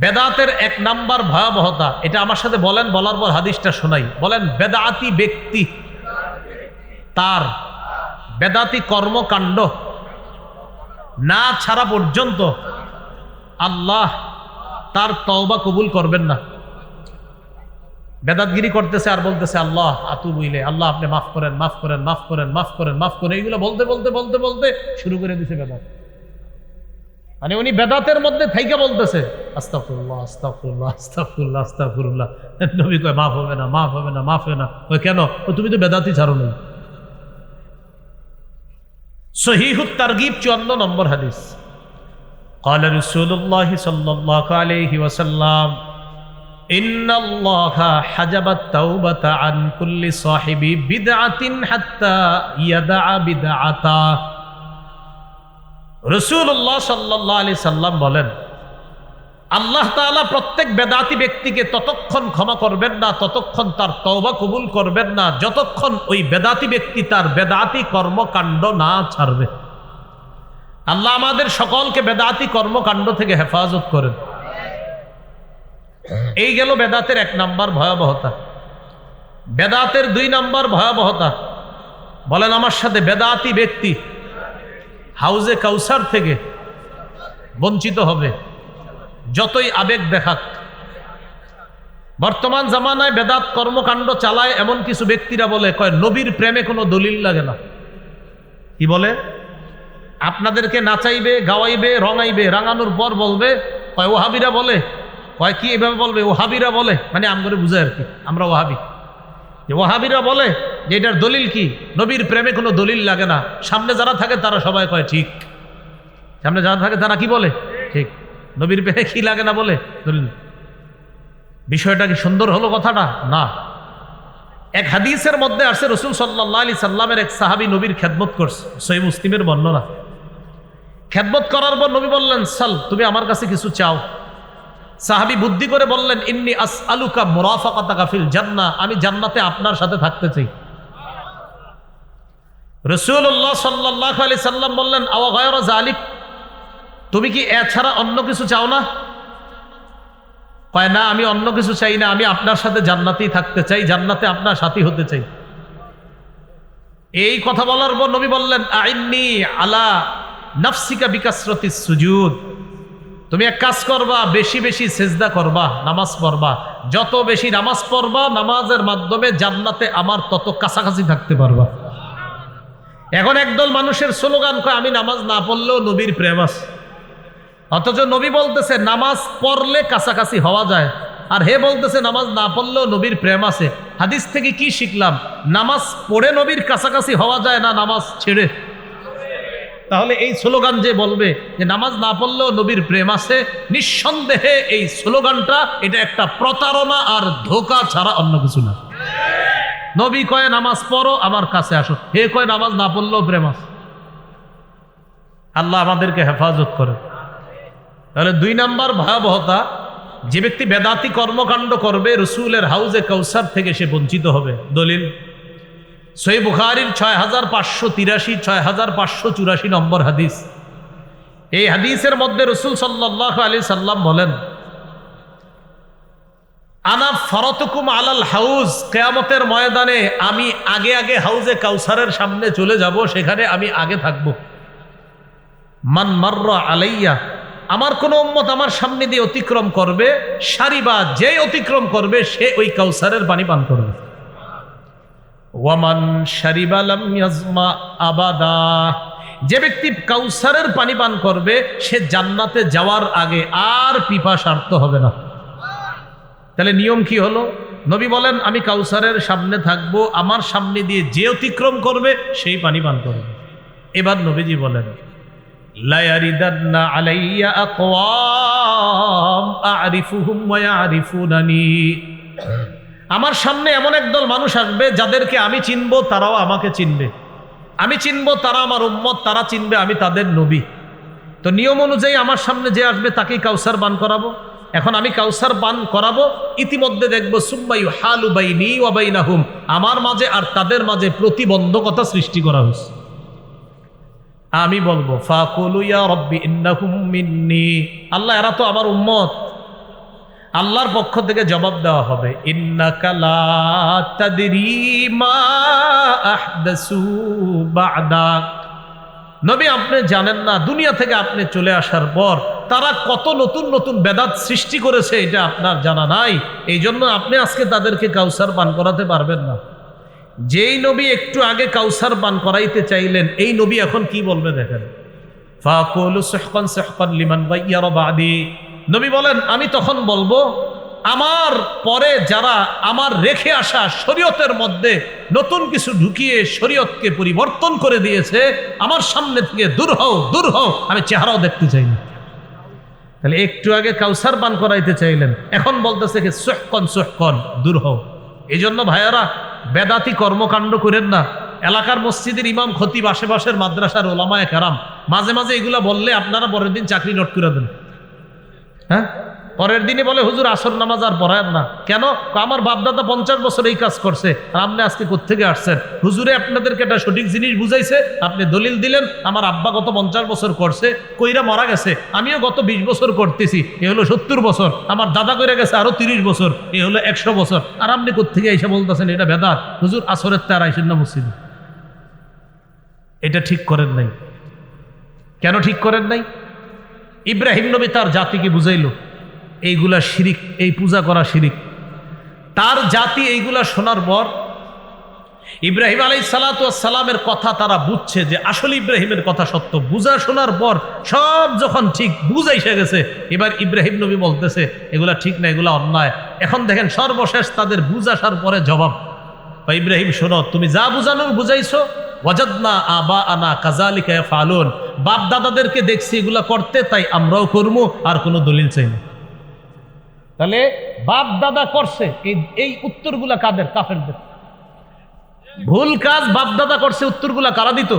বেদাতের 1 নাম্বার ভয়াবহতা, এটা আমার সাথে বলেন, বলার পর হাদিসটা শোনাই। বলেন, বেদাতি ব্যক্তি তার বেদাতি কর্মকাণ্ড না ছাড়া পর্যন্ত আল্লাহ তার তওবা কবুল করবেন না। বেদাতগিরি করতেছে আর বলতেছে আল্লাহ আতুবু ইলাইহি, আল্লাহ আপনি মাফ করেন, মাফ করেন, মাফ করেন, মাফ করেন, মাফ করেন। এইগুলো বলতে বলতে বলতে বলতে শুরু করে দিছে বেদাত। মানে উনি বেদাতের মধ্যে থাইকা বলতেছে আস্তাগফিরুল্লাহ, আস্তাগফিরুল্লাহ, আস্তাগফিরুল্লাহ, আস্তাগফিরুল্লাহ। নবী কয় মাফ হবে না, মাফ হবে না, মাফ হবে না। ওই কেন? ও তুমি তো বেদাতই ছাড়ো নাই। সহিহুত তারগীব 54 নম্বর হাদিস। قال رسول الله صلى الله عليه وسلم إن الله حجب التوبة عن كل صاحب بدعة حتى يدع بدعته। রাসূলুল্লাহ সাল্লাল্লাহু আলাইহি সাল্লাম বলেন, আল্লাহ তাআলা প্রত্যেক বেদাতি ব্যক্তিকে ততক্ষণ ক্ষমা করবেন না, ততক্ষণ তার তওবা কবুল করবেন না, যতক্ষণ ওই বেদাতি ব্যক্তি তার বেদাতি কর্মকাণ্ড না ছাড়বে। আল্লাহ আমাদের সকলকে বেদাতি কর্মকাণ্ড থেকে হেফাজত করেন। এই গেল বেদাতের 1 নাম্বার ভয়াবহতা। বেদাতের 2 নাম্বার ভয়াবহতা, বলেন আমার সাথে, বেদাতি ব্যক্তি হাউজে কাউসার থেকে বঞ্চিত হবে, যতই আবেগ দেখাক। বর্তমান জামানায় বেদাত কর্মকাণ্ড চালায় এমন কিছু ব্যক্তিরা বলে, কয় নবীর প্রেমে কোনো দলিল লাগে না। কি বলে? আপনাদেরকে নাচাইবে, গাওয়াইবে, রঙাইবে, রাঙানোর পর বলবে, কয় ওহাবিরা বলে। কয় কি এভাবে বলবে? ওহাবিরা বলে, মানে আমগরে বুঝায় আর কি, আমরা ওহাবি। যে ওহাবিরা বলে যে এটার দলিল কি? নবীর প্রেমে কোনো দলিল লাগে না। সামনে যারা থাকে তারা সবাই কয় ঠিক। সামনে যারা থাকে তারা কি বলে? ঠিক। নবীর প্রেমে কি লাগে না বলে? দলিল। বিষয়টা কি সুন্দর হলো কথাটা? না। এক হাদিসের মধ্যে আসছে, রাসূল সাল্লাল্লাহু আলাইহি সাল্লামের এক সাহাবী নবীর খেদমত করছে, সহিহ মুসলিমের বর্ণনা। খেদমত করার পর নবী বললেন, সাল, তুমি আমার কাছে কিছু চাও। সাহাবী বুদ্ধি করে বললেন, ইন্নী আসআলুকা মুরাফাকাতাকা ফিল জান্নাহ, আমি জান্নাতে আপনার সাথে থাকতে চাই। রাসূলুল্লাহ সাল্লাল্লাহু আলাইহি সাল্লাম বললেন, আও গায়রা যালিক, তুমি কি এছাড়া অন্য কিছু চাও না? কয় না, আমি অন্য কিছু চাই না, আমি আপনার সাথে জান্নাতেই থাকতে চাই, জান্নাতে আপনার সাথী হতে চাই। এই কথা বলার পর নবী বললেন, আইন্নী আলা নাফসিকা বিকাসরাতিস সুজুদ, তুমি এক কাজ করবা, বেশি বেশি সেজদা করবা, নামাজ পড়বা। যত বেশি নামাজ পড়বা, নামাজের মাধ্যমে জান্নাতে আমার তত কাছাকাছি থাকতে পারবা। এখন একদল মানুষের স্লোগান, কয় আমি নামাজ না পড়লেও নবীর প্রেম আছে। অথচ নবী বলতেছে নামাজ পড়লে কাছাকাছি হওয়া যায়, আর হে বলতেছে নামাজ না পড়লেও নবীর প্রেম আছে। হাদিস থেকে কি শিখলাম? নামাজ পড়ে নবীর কাছাকাছি হওয়া যায় না, নামাজ ছেড়ে। তাহলে এই স্লোগান যে বলবে যে নামাজ না পড়লেও নবীর প্রেম আছে, নিঃসন্দেহে এই স্লোগানটা এটা একটা প্রতারণা আর ধোঁকা ছাড়া অন্য কিছু না। নবী কয় নামাজ পড়ো, আমার কাছে আসো, হে কয় নামাজ না পড়লেও প্রেম আছে। আল্লাহ আমাদেরকে হেফাজত করে। তাহলে 2 নাম্বার ভয়াবহতা, যে ব্যক্তি বেদাতি কর্মকাণ্ড করবে, রাসূলের হাউজে কাউসার থেকে সে বঞ্চিত হবে। দলিল সহিহ বুখারীর 6583, 6584 নম্বর হাদিস। এই হাদিসের মধ্যে রাসূল সাল্লাল্লাহু আলাইহি সাল্লাম বলেন, আনা ফরতুকুম আলাল হাউজ, কিয়ামতের ময়দানে আমি আগে আগে হাউজে কাউসারের সামনে চলে যাব, সেখানে আমি আগে থাকব। মান মাররা আলাইয়া, আমার কোন উম্মত আমার সামনে দিয়ে অতিক্রম করবে, সারিবা, যে অতিক্রম করবে সে ওই কাউসারের পানি পান করবে। ওয়ামান শারিবা লাম ইয়াজমা আবাদা, যে ব্যক্তি কাউসারের পানি পান করবে সে জান্নাতে যাওয়ার আগে আর পিপাসার্ত হবে না। তাহলে নিয়ম কি হলো? নবী বলেন আমি কাউসারের সামনে থাকব, আমার সামনে দিয়ে যে অতিক্রম করবে সেই পানি পান করবে। এবার নবীজি বলেন লা ইয়ারিদান্না আলাইয়া আকওয়াম আ'রিফুহুম ওয়া ইয়া'রিফুনানি, আমার সামনে এমন একদল মানুষ আসবে যাদেরকে আমি চিনব, তারাও আমাকে চিনবে, আমি চিনব, তারা আমার উম্মত, তারা চিনবে আমি তাদের নবী। তো নিয়ম অনুযায়ী আমার সামনে যে আসবে তাকেই কাউসার পান করাবো। এখন আমি কাউসার পান করাবো, ইতিমধ্যে দেখবো সুম্মা ইউহালু বাইনি ওয়া বাইনাহুম, আমার মাঝে আর তাদের মাঝে প্রতিবন্ধকতা সৃষ্টি করা হয়েছে। আমি বলবো ফাকুলু ইয়া রাব্বি ইন্নাহুম মিন্নি, আল্লাহ এরা তো আমার উম্মত। আল্লাহর পক্ষ থেকে জবাব দেওয়া হবে ইন্নাকা লা তাদরি মা আহদাসু বা'দাক, নবী আপনি জানেন না দুনিয়া থেকে আপনি চলে আসার পর তারা কত নতুন নতুন বেদাত সৃষ্টি করেছে, এটা আপনার জানা নাই, এই জন্য আপনি আজকে তাদেরকে কাউসার পান করাতে পারবেন না। যেই নবী একটু আগে কাউসার পান করাইতে চাইলেন, এই নবী এখন কি বলবে দেখেন, ফাকুলু সুহকান সুহকান লিমান গায়্যারা বাদি, নবী বলেন আমি তখন বলবো আমার পরে যারা আমার রেখে আসা শরীয়তের মধ্যে নতুন কিছু ঢুকিয়ে শরীয়তকে পরিবর্তন করে দিয়েছে, আমার সামনে থেকে দূর হও, দূর হও, আমি চেহারাও দেখতে চাই না। তাহলে একটু আগে কাউসার পান করাইতে চাইলেন, এখন বলতেছে কি সুহকান সুহকান, দূর হও। এই জন্য ভাইয়ারা বেদাতি কর্মকাণ্ড করেন না। এলাকার মসজিদের ইমাম খতিব, আশেপাশের মাদ্রাসার ওলামায়ে কেরাম মাঝে মাঝে এগুলা বললে আপনারা পরের দিন চাকরি নোট করে দেন। হ্যাঁ, পরের দিনে বলে হুজুর আসর নামাজ আর পড়ায় না কেন? আমার বাপদাদা 50 বছর এই কাজ করছে, আর আপনি আজকে কোত্থেকে আসছেন? হুজুরে আপনাদেরকে একটা সঠিক জিনিস বুঝাইছে, আপনি দলিল দিলেন আমার আব্বা গত 50 বছর করছে, কইরা মারা গেছে, আমিও গত 20 বছর করতেছি, এ হলো 70 বছর, আমার দাদা কইরা গেছে আরো 30 বছর, এ হলো 100 বছর, আর আপনি কোত্থেকে এসে বলতেছেন এটা বেদাত? হুজুর আসরের তার আইসেন না মসজিদে। এটা ঠিক করেন নাই। কেন ঠিক করেন নাই? ইব্রাহিম নবী তার জাতিকে বুঝাইল এইগুলা শিরিক, এই পূজা করা শিরিক। তার জাতি এইগুলা শোনার পর ইব্রাহিম আলাইহিস সালাতু ওয়াস সালামের কথা তারা বুঝছে যে আসলে ইব্রাহিমের কথা সত্য। বুঝা শোনার পর সব যখন ঠিক বুঝাইসে গেছে, এবার ইব্রাহিম নবী বলতেছে এগুলা ঠিক না, এগুলা অন্যায়। এখন দেখেন সর্বশেষ তাদের বুঝাসার পরে জবাব, ইব্রাহিম শোনো, তুমি যা বুঝানোর বুঝাইছো, ওয়াজাদনা আবাআনা কাযালিকা ইয়াফআলুন, বাপ দাদাদেরকে দেখছি এগুলা করতে, তাই আমরাও করবো, আর কোনো দলিল চাই না। তাহলে বাপ দাদা করছে, এই উত্তরগুলা কাদের? কাফেরদের। ভুল কাজ বাপ দাদা করছে, উত্তরগুলা কারা দিত?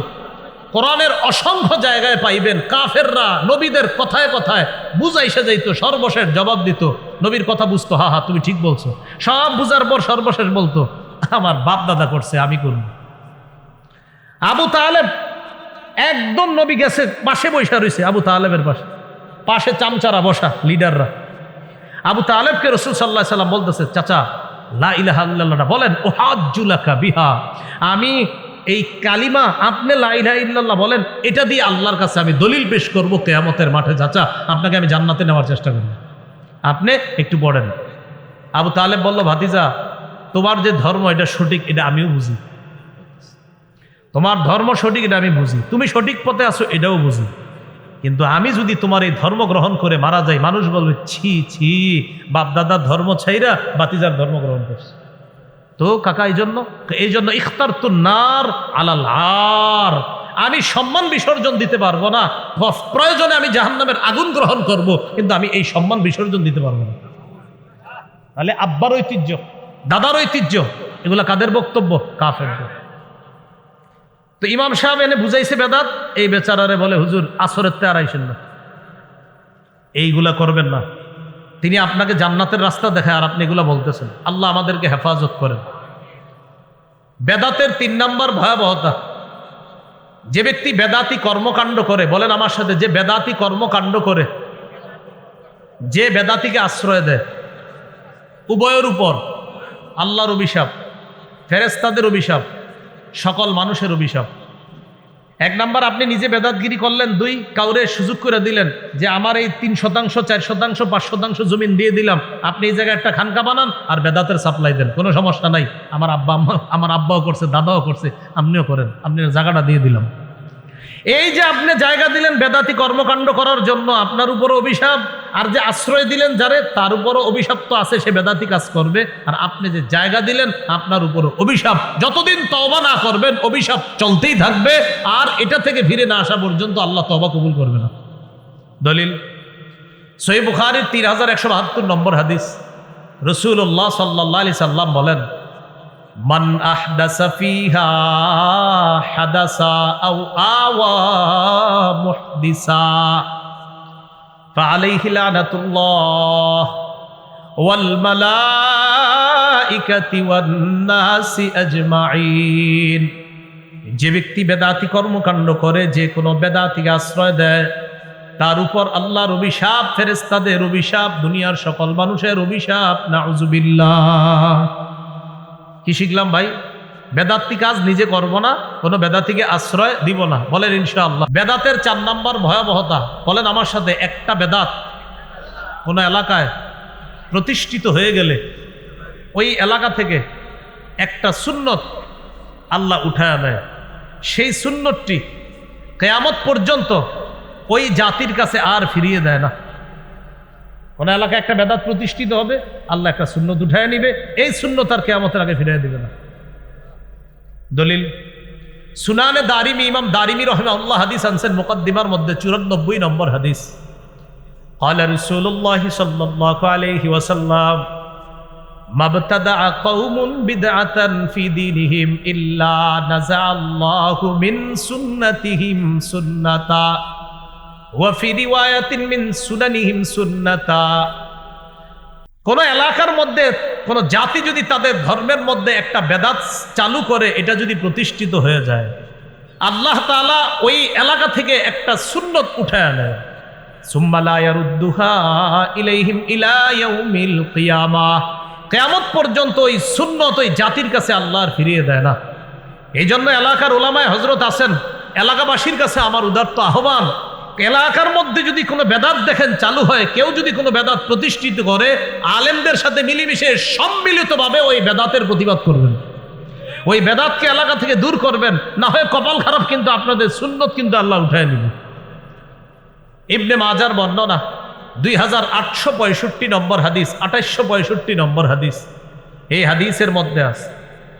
কোরআনের অসংখ্য জায়গায় পাইবেন কাফেররা নবীদের কথায় কথায় বুঝাইসে যাইত, সর্বশেষ জবাব দিত, নবীর কথা বুঝতো, হা হা তুমি ঠিক বলছো, সব বুঝার পর সর্বশেষ বলতো আমার বাপ দাদা করছে, আমি করব। আবু তালেব একদম নবী গেছে পাশে বসা রয়েছে, আবু তালেবের পাশে, পাশে চামচারা বসা, লিডাররা। আবু তালেবকে রাসূল সাল্লাল্লাহু আলাইহি সাল্লাম বলতেছে, চাচা লা ইলাহা ইল্লাল্লাহ বলেন, উহাজ্জু লাকা বিহা, আমি এই কালিমা, আপনি লা ইলাহা ইল্লাল্লাহ বলেন, এটা দিয়ে আল্লাহর কাছে আমি দলিল পেশ করব কিয়ামতের মাঠে, চাচা আপনাকে আমি জান্নাতে নেওয়ার চেষ্টা করব, আপনি একটু পড়েন। আবু তালেব বলল, ভাতিজা তোমার যে ধর্ম এটা সঠিক, এটা আমিও বুঝি, তোমার ধর্ম সঠিক এটা আমি বুঝি, তুমি সঠিক পথে আছো এটাও বুঝি, কিন্তু আমি যদি তোমার এই ধর্ম গ্রহণ করে মারা যাই, মানুষ বলবে ছি ছি, বাপ দাদার ধর্ম ছাইরা বাতিজার ধর্ম গ্রহণ করছে। তো কাকা এই জন্য ইখতারতু নার আলাল আর, আমি সম্মান বিসর্জন দিতে পারবো না, প্রয়োজনে আমি জাহান্নামের আগুন গ্রহণ করব, কিন্তু আমি এই সম্মান বিসর্জন দিতে পারবো না। তাহলে আব্বার ঐতিহ্য, দাদার ঐতিহ্য, এগুলা কাদের বক্তব্য? কাফেরদের। তো ইমাম সাহেব এনে বুঝাইছে বেদাত, এই বেচারারে বলে হুজুর আসরের তে আড়াইছেন না, এইগুলা করবেন না, তিনি আপনাকে জান্নাতের রাস্তা দেখায় আর আপনি এগুলা বলতেছেন। আল্লাহ আমাদেরকে হেফাজত করেন। বেদাতের 3 নম্বর ভয়াবহতা, যে ব্যক্তি বেদাতি কর্মকাণ্ড করে, বলেন আমার সাথে, যে বেদাতি কর্মকাণ্ড করে, যে বেদাতিকে আশ্রয় দেয়, উভয়ের উপর আল্লাহর অভিশাপ, ফেরেশতাদের অভিশাপ, সকল মানুষের অভিশাপ। এক নাম্বার, আপনি নিজে বেদাতগিরি করলেন। দুই, কাউরে সুযোগ করে দিলেন যে আমার এই 3%, 4%, 5% জমিন দিয়ে দিলাম, আপনি এই জায়গায় একটা খানকা বানান আর বেদাতের সাপ্লাই দেন, কোনো সমস্যা নাই। আমার আব্বাও করছে, দাদাও করছে, আপনিও করেন, আপনি জায়গাটা দিয়ে দিলাম। এই যে আপনি জায়গা দিলেন বেদাতি কর্মকাণ্ড করার জন্য, আপনার উপরও অভিশাপ। আর যে আশ্রয় দিলেন যারে, তার উপরও অভিশাপ তো আছে, সে বেদাতি কাজ করবে। আর আপনি যে জায়গা দিলেন, আপনার উপরও অভিশাপ। যতদিন তওবা না করবেন অভিশাপ চলতেই থাকবে, আর এটা থেকে ফিরে না আসা পর্যন্ত আল্লাহ তওবা কবুল করবে না। দলিল সহিহ বুখারীর 3172 নম্বর হাদিস। রাসূলুল্লাহ সাল্লাল্লাহু আলাইহি সাল্লাম বলেন, মান আহদাসা ফিহা হাদাসা আও আওয়া মুহদিসা ফাআলাইহি লানাতুল্লাহ ওয়াল মালাইকাতি ওয়ান নাসি আজমাইন। যে ব্যক্তি বেদাতি কর্মকাণ্ড করে, যে কোনো বেদাতিকে আশ্রয় দেয়, তার উপর আল্লাহর অভিশাপ, ফেরেশতাদের অভিশাপ, দুনিয়ার সকল মানুষের অভিশাপ। নাউযুবিল্লাহ। কি শিখলাম ভাই? বেদাতি কাজ নিজে করব না, কোনো বেদাতিকে আশ্রয় দিব না। বলেন ইনশাআল্লাহ। বেদাতের 4 নাম্বার ভয়াবহতা, বলেন আমার সাথে। একটা বেদাত কোন এলাকায় প্রতিষ্ঠিত হয়ে গেলে ওই এলাকা থেকে একটা সুন্নত আল্লাহ উঠায় নেয়। সেই সুন্নতটি কিয়ামত পর্যন্ত ওই জাতির কাছে আর ফিরিয়ে দেয় না। কোন এলাকায় একটা বেদাত প্রতিষ্ঠিত হবে, আল্লাহ একটা সুন্নত উঠায় নিবে, এই সুন্নত আর কিয়ামতের আগে ফিরিয়ে দিবে না। দলিল সুনানে দারিমি, ইমাম দারিমি রাহিমাহুল্লাহ হাদিস আনছেন মুকদ্দিমার মধ্যে 94 নম্বর হাদিস। ক্বালা রাসূলুল্লাহ সাল্লাল্লাহু আলাইহি ওয়াসাল্লাম, মাবতাদাআ কওমুন বিদআতান ফি দীনিহিম ইল্লা নাযাআল্লাহু মিন সুন্নাতিহিম সুন্নাতা ওয়া ফি রিওয়ায়াতিন মিন সুনানিহিম সুন্নাতা। কোন এলাকার মধ্যে কোন জাতি যদি তাদের ধর্মের মধ্যে একটা বেদাত চালু করে, এটা যদি প্রতিষ্ঠিত হয়ে যায়, আল্লাহ তাআলা ওই এলাকা থেকে একটা সুন্নত উঠায় নেয়। সুম্মা লা ইয়ারুদ্দুহা ইলাইহিম ইলা ইয়াউমিল কিয়ামাহ। কিয়ামত পর্যন্ত ওই সুন্নত ওই জাতির কাছে আল্লাহ আর ফিরিয়ে দেয় না। এই জন্য এলাকার উলামায়ে হযরত আছেন, এলাকাবাসীর কাছে আমার উদাত্ত আহ্বান, এলাকার মধ্যে যদি কোনো বেদাত দেখেন চালু হয়, কেউ যদি কোনো বেদাত প্রতিষ্ঠিত করে, আলেমদের সাথে মিলেমিশে সম্মিলিতভাবে ওই বেদাতের প্রতিবাদ করবেন, ওই বেদাতকে এলাকা থেকে দূর করবেন। না হয় কপাল খারাপ, কিন্তু আপনাদের সুন্নত কিন্তু আল্লাহ উঠায় নেবেন। ইবনে মাজার বর্ণনা 2865 নম্বর হাদিস, 2865 নম্বর হাদিস। এই হাদিসের মধ্যে আছে,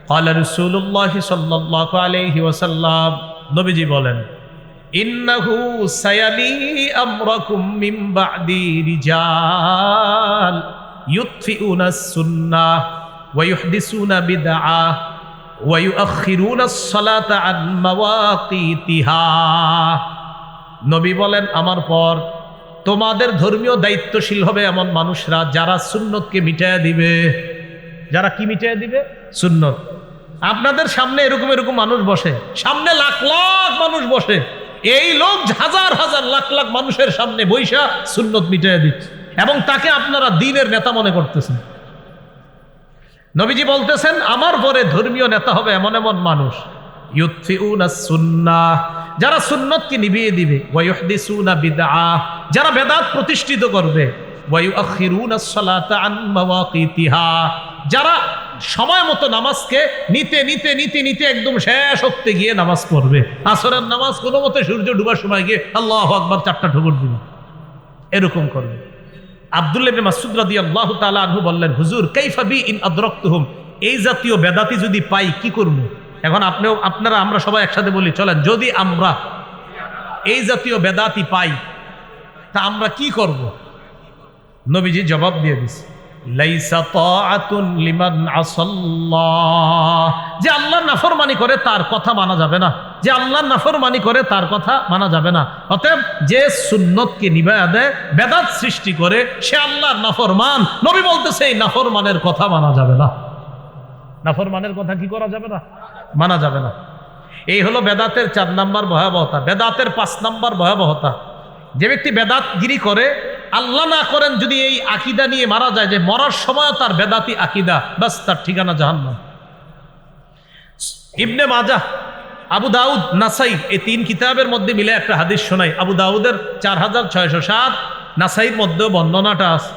ক্বালা রাসূলুল্লাহ সাল্লাল্লাহু আলাইহি ওয়াসাল্লাম, নবীজি বলেন, ইন্নাহু সায়ালি আমরাকুম মিন বা'দি রিজাল ইউতফিউনাস সুন্নাহ ওয়া ইউহদিসুনা বিদআহ ওয়া ইউআখিরুনাস সালাতা আন মাওয়াকিতিহা। নবী বলেন, আমার পর তোমাদের ধর্মীয় দায়িত্বশীল হবে এমন মানুষরা, যারা সুন্নতকে মিটায়া দিবে। যারা কি মিটায়া দিবে? সুন্নত। আপনাদের সামনে এরকম এরকম মানুষ বসে, সামনে লাখ লাখ মানুষ বসে, এই লোক হাজার হাজার লাখ লাখ মানুষের সামনে বৈশা সুন্নত মিটায়া দিচ্ছে, এবং তাকে আপনারা দ্বীনের নেতা মনে করতেছেন। নবীজি বলতেছেন, আমার পরে ধর্মীয় নেতা হবে এমন এমন মানুষ, ইউতফিউনাস সুন্নাহ, যারা সুন্নতকে নিভিয়ে দিবে, ওয়া ইউহদিসুনা বিদআহ, যারা বেদাত প্রতিষ্ঠিত করবে, ওয়া ইউআখিরুনাস সালাতা আন মাওয়াকিতিহা, যারা সময় মতো নামাজকে নিতে নিতে নিতে নিতে একদম শেষ হতে গিয়ে নামাজ পড়বে। আসরের নামাজ কোনো মতে সূর্য ডুবার সময় গিয়ে আল্লাহু আকবার 4টা ঠোকর দিবে, এরকম করবে। আব্দুল্লাহ ইবনে মাসউদ রাদিয়াল্লাহু তাআলা আনহু বললেন, হুজুর কাইফা বি ইন আদরাকতুহুম, এই জাতীয় বেদাতি যদি পাই কি করব? এখন আপনারা আমরা সবাই একসাথে বলি, চলেন, যদি আমরা এই জাতীয় বেদাতি পাই তা আমরা কি করব? নবীজি জবাব দিয়ে দিছে, লাইসা তাআতুন লিমান আসাল্লাহ, যে আল্লাহর নাফরমানি করে তার কথা মানা যাবে না, যে আল্লাহর নাফরমানি করে তার কথা মানা যাবে না। অতএব যে সুন্নতকে নিভায়া দেয়, বেদাত সৃষ্টি করে, সে আল্লাহর নাফরমান। নবী বলতেছে এই নাফরমানের কথা মানা যাবে না। নাফরমানের কথা কি করা যাবে না? মানা যাবে না। এই হলো বেদাতের 4 নাম্বার ভয়াবহতা। বেদাতের 5 নাম্বার ভয়াবহতা, যে ব্যক্তি বেদাতগিরি করে আল্লাহ না করেন যদি এই আকীদা নিয়ে মারা যায় যে মরার সময় তার বেদাতি আকীদা, বাস তার ঠিকানা জাহান্নাম। ইবনে মাজাহ, আবু দাউদ, নাসাই এই তিন কিতাবের মধ্যে মিলে একটা হাদিস শোনাই। আবু দাউদের 4607, নাসাইর মধ্যে বর্ণনাটা আছে।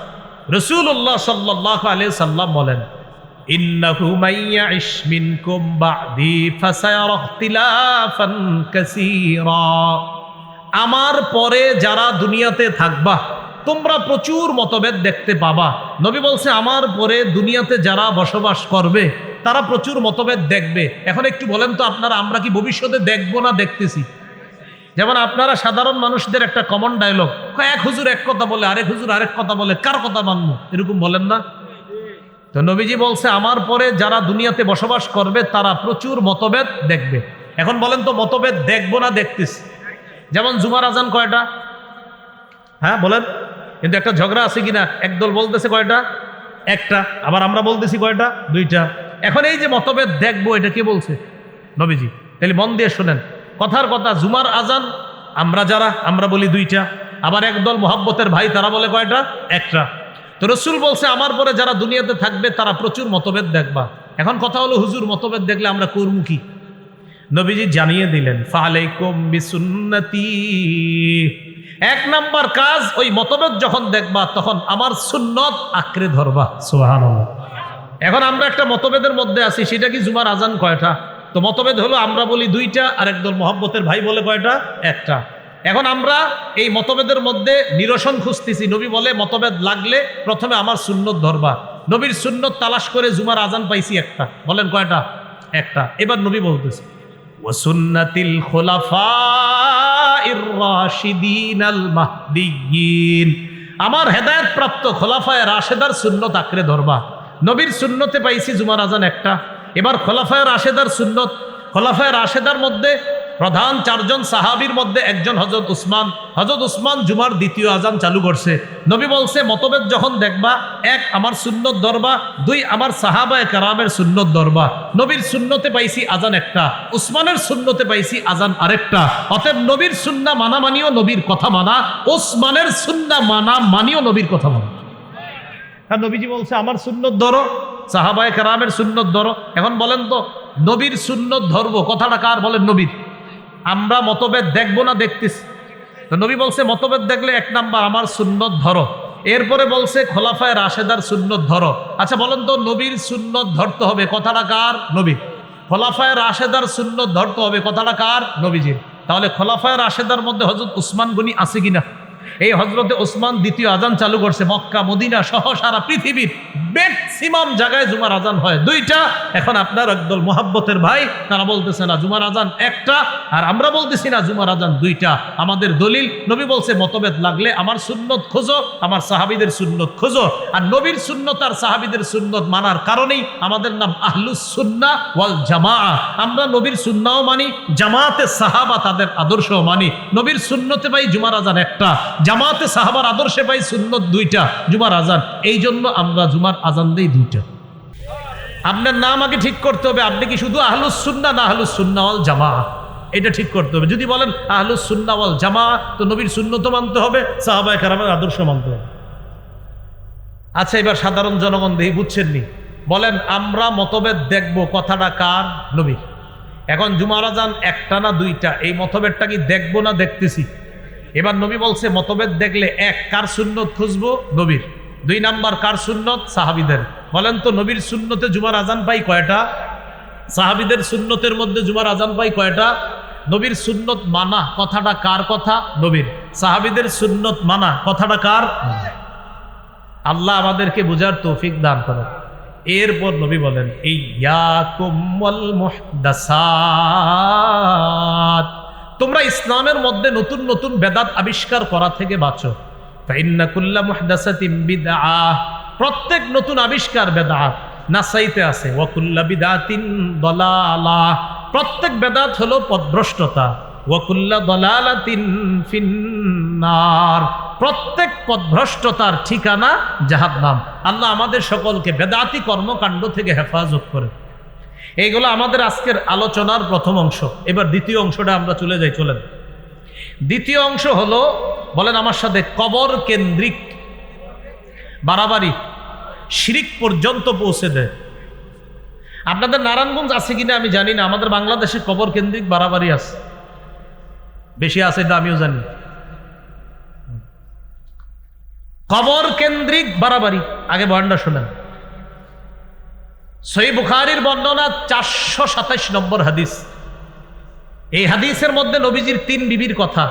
রাসূলুল্লাহ সাল্লাল্লাহু আলাইহি সাল্লাম বলেন, ইন্নাহু মাইয়াইশ মিনকুম বা'দি ফাসায়ারা ইখতিলাফান কাসীরা। আমার পরে যারা দুনিয়াতে থাকবা তোমরা প্রচুর মতভেদ দেখতে পাবা। নবী বলছে আমার পরে দুনিয়াতে যারা বসবাস করবে তারা প্রচুর মতভেদ দেখবে। এখন একটু বলেন তো আপনারা, আমরা কি ভবিষ্যতে দেখবো না দেখতেছি? যেমন আপনারা সাধারণ মানুষদের একটা কমন ডায়লগ, এক হুজুর এক কথা বলে, আরেক হুজুর আরেক কথা বলে, কার কথা মানবো, এরকম বলেন না? তো নবীজি বলছে আমার পরে যারা দুনিয়াতে বসবাস করবে তারা প্রচুর মতভেদ দেখবে। এখন বলেন তো মতভেদ দেখবো না দেখতেছি? যেমন জুমার আজান কয়টা? হ্যাঁ বলেন, কিন্তু একটা ঝগড়া আছে কিনা? একদল বলতেছে কয়টা? একটা। আবার আমরা বলতেছি কয়টা? দুইটা। এখন এই যে মতভেদ দেখবো, এটা কে বলছে? নবীজি। তাহলে মন দিয়ে শোনেন, কথার কথা, জুমার আজান আমরা বলি দুইটা, আবার একদল মোহাব্বতের ভাই তারা বলে কয়টা? একটা। তো রাসূল বলছে আমার পরে যারা দুনিয়াতে থাকবে তারা প্রচুর মতভেদ দেখবা। এখন কথা হলো হুজুর মতভেদ দেখলে আমরা করবো কি? নবীজি জানিয়ে দিলেন, ফালাইকুম বিসুন্নতি। এক নাম্বার কাজ, ওই মতভেদ যখন দেখবা তখন আমার সুন্নত আঁকড়ে ধরবা। সুবহানাল্লাহ। এখন আমরা একটা মতভেদের মধ্যে আছি, সেটা কি জুমার আজান কয়টা? তো মতভেদ হলো আমরা বলি দুইটা, আর একদল মোহাব্বতের ভাই বলে কয়টা? একটা। এখন আমরা এই মতভেদের মধ্যে নিরসন খুঁজতেছি। নবী বলে মতভেদ লাগলে প্রথমে আমার সুন্নত ধরবা। নবীর সুন্নত তালাশ করে জুমার আজান পাইছি একটা। বলেন কয়টা? একটা। এবার নবী বলতেছে, ওয়াসুন্নাতিল খুলাফাইর রাশিদিনাল মাহদিয়্যিন। আমার হেদায়েত প্রাপ্ত খোলাফায়ে রাশেদার সুন্নত আঁকড়ে ধরবা। নবীর সুন্নতে পাইছি জুমার আজান একটা। এবার খোলাফায়ে রাশেদার সুন্নত, খোলাফায়ে রাশেদার মধ্যে প্রধান চারজন সাহাবীর মধ্যে একজন হযরত উসমান। হযরত উসমান জুমার দ্বিতীয় আজান চালু করছে। নবী বলছে মতভেদ যখন দেখবা, এক আমার সুন্নত ধরবা, দুই আমার সাহাবায়ে কেরামের সুন্নত ধরবা। নবীর সুন্নতে পাইছি আজান একটা, উসমানের সুন্নতে পাইছি আজান আরেকটা। অতএব নবীর সুন্নাহ মানা মানিও নবীর কথা মানা, উসমানের সুন্নাহ মানা মানিও নবীর কথা মানা। আর নবীজি বলছে আমার সুন্নত ধরো, সাহাবায়ে কেরামের সুন্নত ধরো। এখন বলেন তো নবীর সুন্নত ধরবো, কথাটা কার? বলেন নবীর। আমরা মতভেদ দেখবো না দেখতেছি? তো নবী বলছে মতভেদ দেখলে এক নাম্বার আমার সুন্নত ধরো। এরপরে বলছে খোলাফায়ে রাশেদার সুন্নত ধরো। আচ্ছা বলেন তো নবীর সুন্নত ধরতে হবে, কথাটা কার? নবীর। খোলাফায়ে রাশেদার সুন্নত ধরতে হবে, কথাটা কার? নবীজির। তাহলে খোলাফায়ে রাশেদার মধ্যে হযরত উসমান গনি আছে কিনা? এই হযরতে উসমান দ্বিতীয় আজান চালু করছে। মক্কা মদিনা সহ সারা পৃথিবীর ম্যাক্সিমাম জায়গায় জুমার আজান হয় দুইটা। এখন আপনার একদল মোহাব্বতের ভাই তারা বলতেছে না জুমার আজান একটা, আর আমরা বলতেছি না জুমার আজান দুইটা। আমাদের দলিল, নবী বলছে মতভেদ লাগলে আমার সুন্নত খোঁজো, আমার সাহাবীদের সুন্নত খোঁজো। আর নবীর সুন্নত আর সাহাবীদের সুন্নত মানার কারণেই আমাদের নাম আহলুস সুন্নাহ ওয়াল জামাআহ। আমরা নবীর সুন্নাহও মানি, জামাতে সাহাবা তাদের আদর্শও মানি। নবীর সুন্নতে পাই জুমার আজান একটা, জামাতে সাহাবার আদর্শে পাই সুন্নত দুইটা, জুমার আজান। এই জন্য আমরা জুমার আজান দেই দুইটা। আপনার নাম আগে ঠিক করতে হবে, আপনি কি শুধু আহলুস সুন্নাহ না আহলুস সুন্নাহ ওয়াল জামাআহ, এটা ঠিক করতে হবে। যদি বলেন আহলুস সুন্নাহ ওয়াল জামাআহ, তো নবীর সুন্নত মানতে হবে, সাহাবায়ে কেরামের আদর্শ মানতে হবে। আচ্ছা এবার সাধারণ জনগণ দেখি বুঝছেননি, বলেন আমরা মতভেদ দেখব, কথাটা কার? নবীর। এখন জুমার আজান একটা না দুইটা, এই মতভেদটা কি দেখবো না দেখতেছি? এবার নবী বলছে মতভেদ দেখলে এক, কার সুন্নত খুঁজবো? নবীর। দুই নাম্বার কার সুন্নত? সাহাবীদের। বলেন তো নবীর সুন্নতে জুমার আজান পাই কয়টা? সাহাবীদের সুন্নতের মধ্যে জুমার আজান পাই কয়টা? নবীর সুন্নত মানা, কথাটা কার কথা? নবীর। সাহাবীদের সুন্নত মানা, কথাটা কার? আল্লাহ আমাদেরকে বুঝার তৌফিক দান করেন। এরপর নবী বলেন ইয়াকুম ওয়াল মুহদাসাত, তোমরা ইসলামের মধ্যে নতুন নতুন বেদাত আবিষ্কার করা থেকে বাঁচো। ফাইন্না কুল্লা মুহদাসাতিন বিদআহ, প্রত্যেক নতুন আবিষ্কার বেদাত। নাসাইতে আছে ওয়া কুল্লা বিদআতিন দালালাহ, প্রত্যেক বেদাত হলো পথভ্রষ্টতা। ওয়া কুল্লা দালালাতিন ফিন্নার, প্রত্যেক পথভ্রষ্টতার ঠিকানা জাহান্নাম। আল্লাহ আমাদের সকলকে বেদাতি কর্মকাণ্ড থেকে হেফাজত করে। এইগুলো আমাদের আজকের আলোচনার প্রথম অংশ। এবার দ্বিতীয় অংশটা আমরা চলে যাই, চলেন। দ্বিতীয় অংশ হলো বলেন আমার সাথে, কবর কেন্দ্রিক বাড়াবাড়ি শিরিক পর্যন্ত পৌঁছে দেয়। আপনাদের নারায়ণগঞ্জ আছে কিনা আমি জানি না, আমাদের বাংলাদেশে কবর কেন্দ্রিক বাড়াবাড়ি আছে, বেশি আছে এটা আমিও জানি। কবর কেন্দ্রিক বাড়াবাড়ি, আগে বয়ানটা শোনেন। সহিহ বুখারীর বর্ণনা 427 নম্বর হাদিস। এই হাদিসের মধ্যে নবীজির 3 বিবির কথা।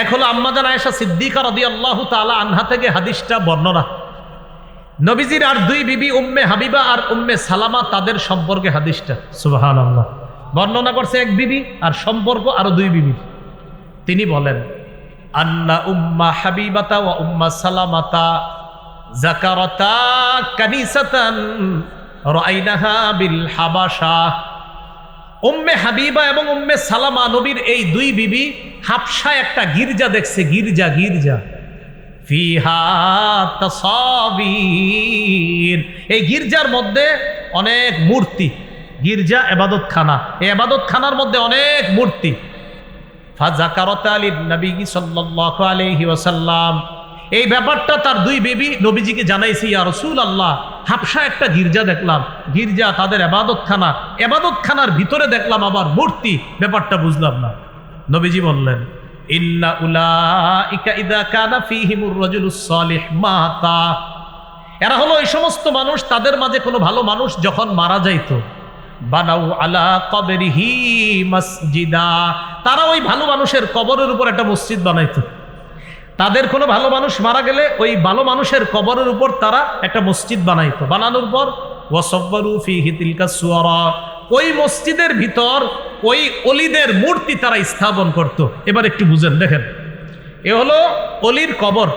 এক হলো আম্মাজান আয়েশা সিদ্দিকা রাদিয়াল্লাহু তাআলা আনহা থেকে হাদিসটা বর্ণনা। নবীজির আর 2 বিবি উম্মে হাবিবা আর উম্মে সালামা, তাদের সম্পর্কে হাদিসটা। সুবহানাল্লাহ। বর্ণনা করছে এক বিবি আর সম্পর্ক আরো 2 বিবি। তিনি বলেন, আন্না উম্মা হাবিবাতা ওয়া উম্মা সালামাতা যাকারাতা কানিসাতান রাআইনাহা বিল হাবাশা। উম্মে হাবিবা এবং উম্মে সালামা, নবীর এই 2 বিবি হাবশায় একটা গির্জা দেখছে, গির্জা ফিহা তাসাবির। এই গির্জার মধ্যে অনেক মূর্তি, গির্জা ইবাদতখানা, এই ইবাদতখানার মধ্যে অনেক মূর্তি। ফাযাকারাতা লিন-নবী সাল্লাল্লাহু আলাইহি ওয়াসাল্লাম, এই ব্যাপারটা তার 2 বিবি নবীজিকে জানাইছে, ইয়া রাসূলুল্লাহ, হাবশা একটা গির্জা দেখলাম, গির্জা তাদের ইবাদতখানা, ইবাদতখানার ভিতরে দেখলাম আবার মূর্তি, ব্যাপারটা বুঝলাম না। নবীজি বললেন, ইন্না উলাইকা ইযা কানা ফীহিমুর রাজুলুস সালিহ মাতা। এরা হলো এই সমস্ত মানুষ, তাদের মাঝে কোনো ভালো মানুষ যখন মারা যাইতো, বানাউ আলা কবরিহি মসজিদা, তারা ওই ভালো মানুষের কবরের উপর একটা মসজিদ বানাইতো। তাদের কোনো ভালো মানুষ মারা গেলে ওই ভালো মানুষের কবরের উপর তারা একটা মসজিদ বানাইতো। বানানোর পর ওয়াসাব্বারু ফীহি তিলকা সুওয়ারা, ওই মসজিদের ভিতর ওই অলিদের মূর্তি তারা স্থাপন করত। এবার একটু বুঝেন, দেখেন, এ হলো অলির কবর,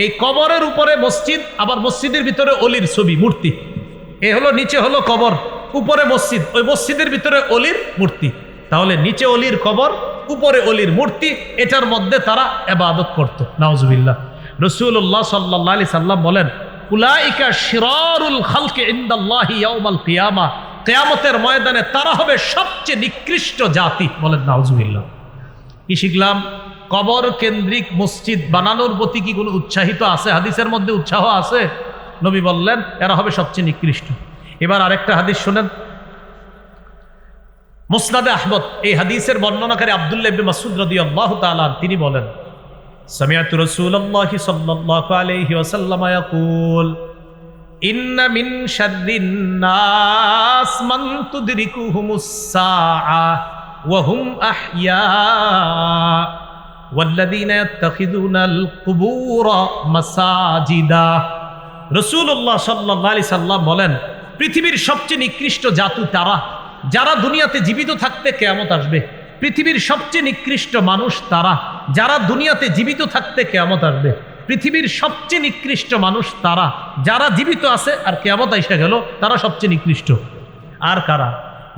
এই কবরের উপরে মসজিদ, আবার মসজিদের ভিতরে অলির ছবি মূর্তি। এ হলো নিচে হলো কবর, উপরে মসজিদ, ওই মসজিদের ভিতরে অলির মূর্তি। তাহলে নিচে অলির কবর, উপরে অলির মূর্তি, এটার মধ্যে তারা ইবাদত করত। নাউজুবিল্লাহ। রাসূলুল্লাহ সাল্লাল্লাহু আলাইহি সাল্লাম বলেন, উলাইকা শিরারুল খালকি ইনদাল্লাহি ইয়াউমাল কিয়ামা, কিয়ামতের ময়দানে তারা হবে সবচেয়ে নিকৃষ্ট জাতি। বলেন নাউজুবিল্লাহ। কি শিখলাম? কবর কেন্দ্রিক মসজিদ বানানোর প্রতি কি কোনো উৎসাহিত আছে? হাদিসের মধ্যে উৎসাহ আছে। নবী বললেন এরা হবে সবচেয়ে নিকৃষ্ট। এবার আরেকটা হাদিস শুনেন, মুসনাদে আহমদ, এই হাদিসের বর্ণনাকারী আব্দুল্লাহ ইবনে মাসউদ রাদিয়াল্লাহু তাআলা তিনি বলেন, সামিআতু রাসূলুল্লাহি সাল্লাল্লাহু আলাইহি ওয়াসাল্লাম ইয়াকুল, ইন্না মিন শাররিন নাস মান তুদরিকুহুমুস সাআ ওয়া হুম আহইয়া ওয়াল্লাযীনা ইয়াত্তাখিযুনাল কুবুরা মাসাজিদা। রাসূলুল্লাহ সাল্লাল্লাহু আলাইহি সাল্লাম বলেন, পৃথিবীর সবচেয়ে নিকৃষ্ট জাতি তারা যারা দুনিয়াতে জীবিত থাকতে কিয়ামত আসবে। পৃথিবীর সবচেয়ে নিকৃষ্ট মানুষ তারা যারা দুনিয়াতে জীবিত থাকতে কিয়ামত আসবে। পৃথিবীর সবচেয়ে নিকৃষ্ট মানুষ তারা যারা জীবিত আছে আর কিয়ামত আইসা গেল, তারা সবচেয়ে নিকৃষ্ট। আর কারা?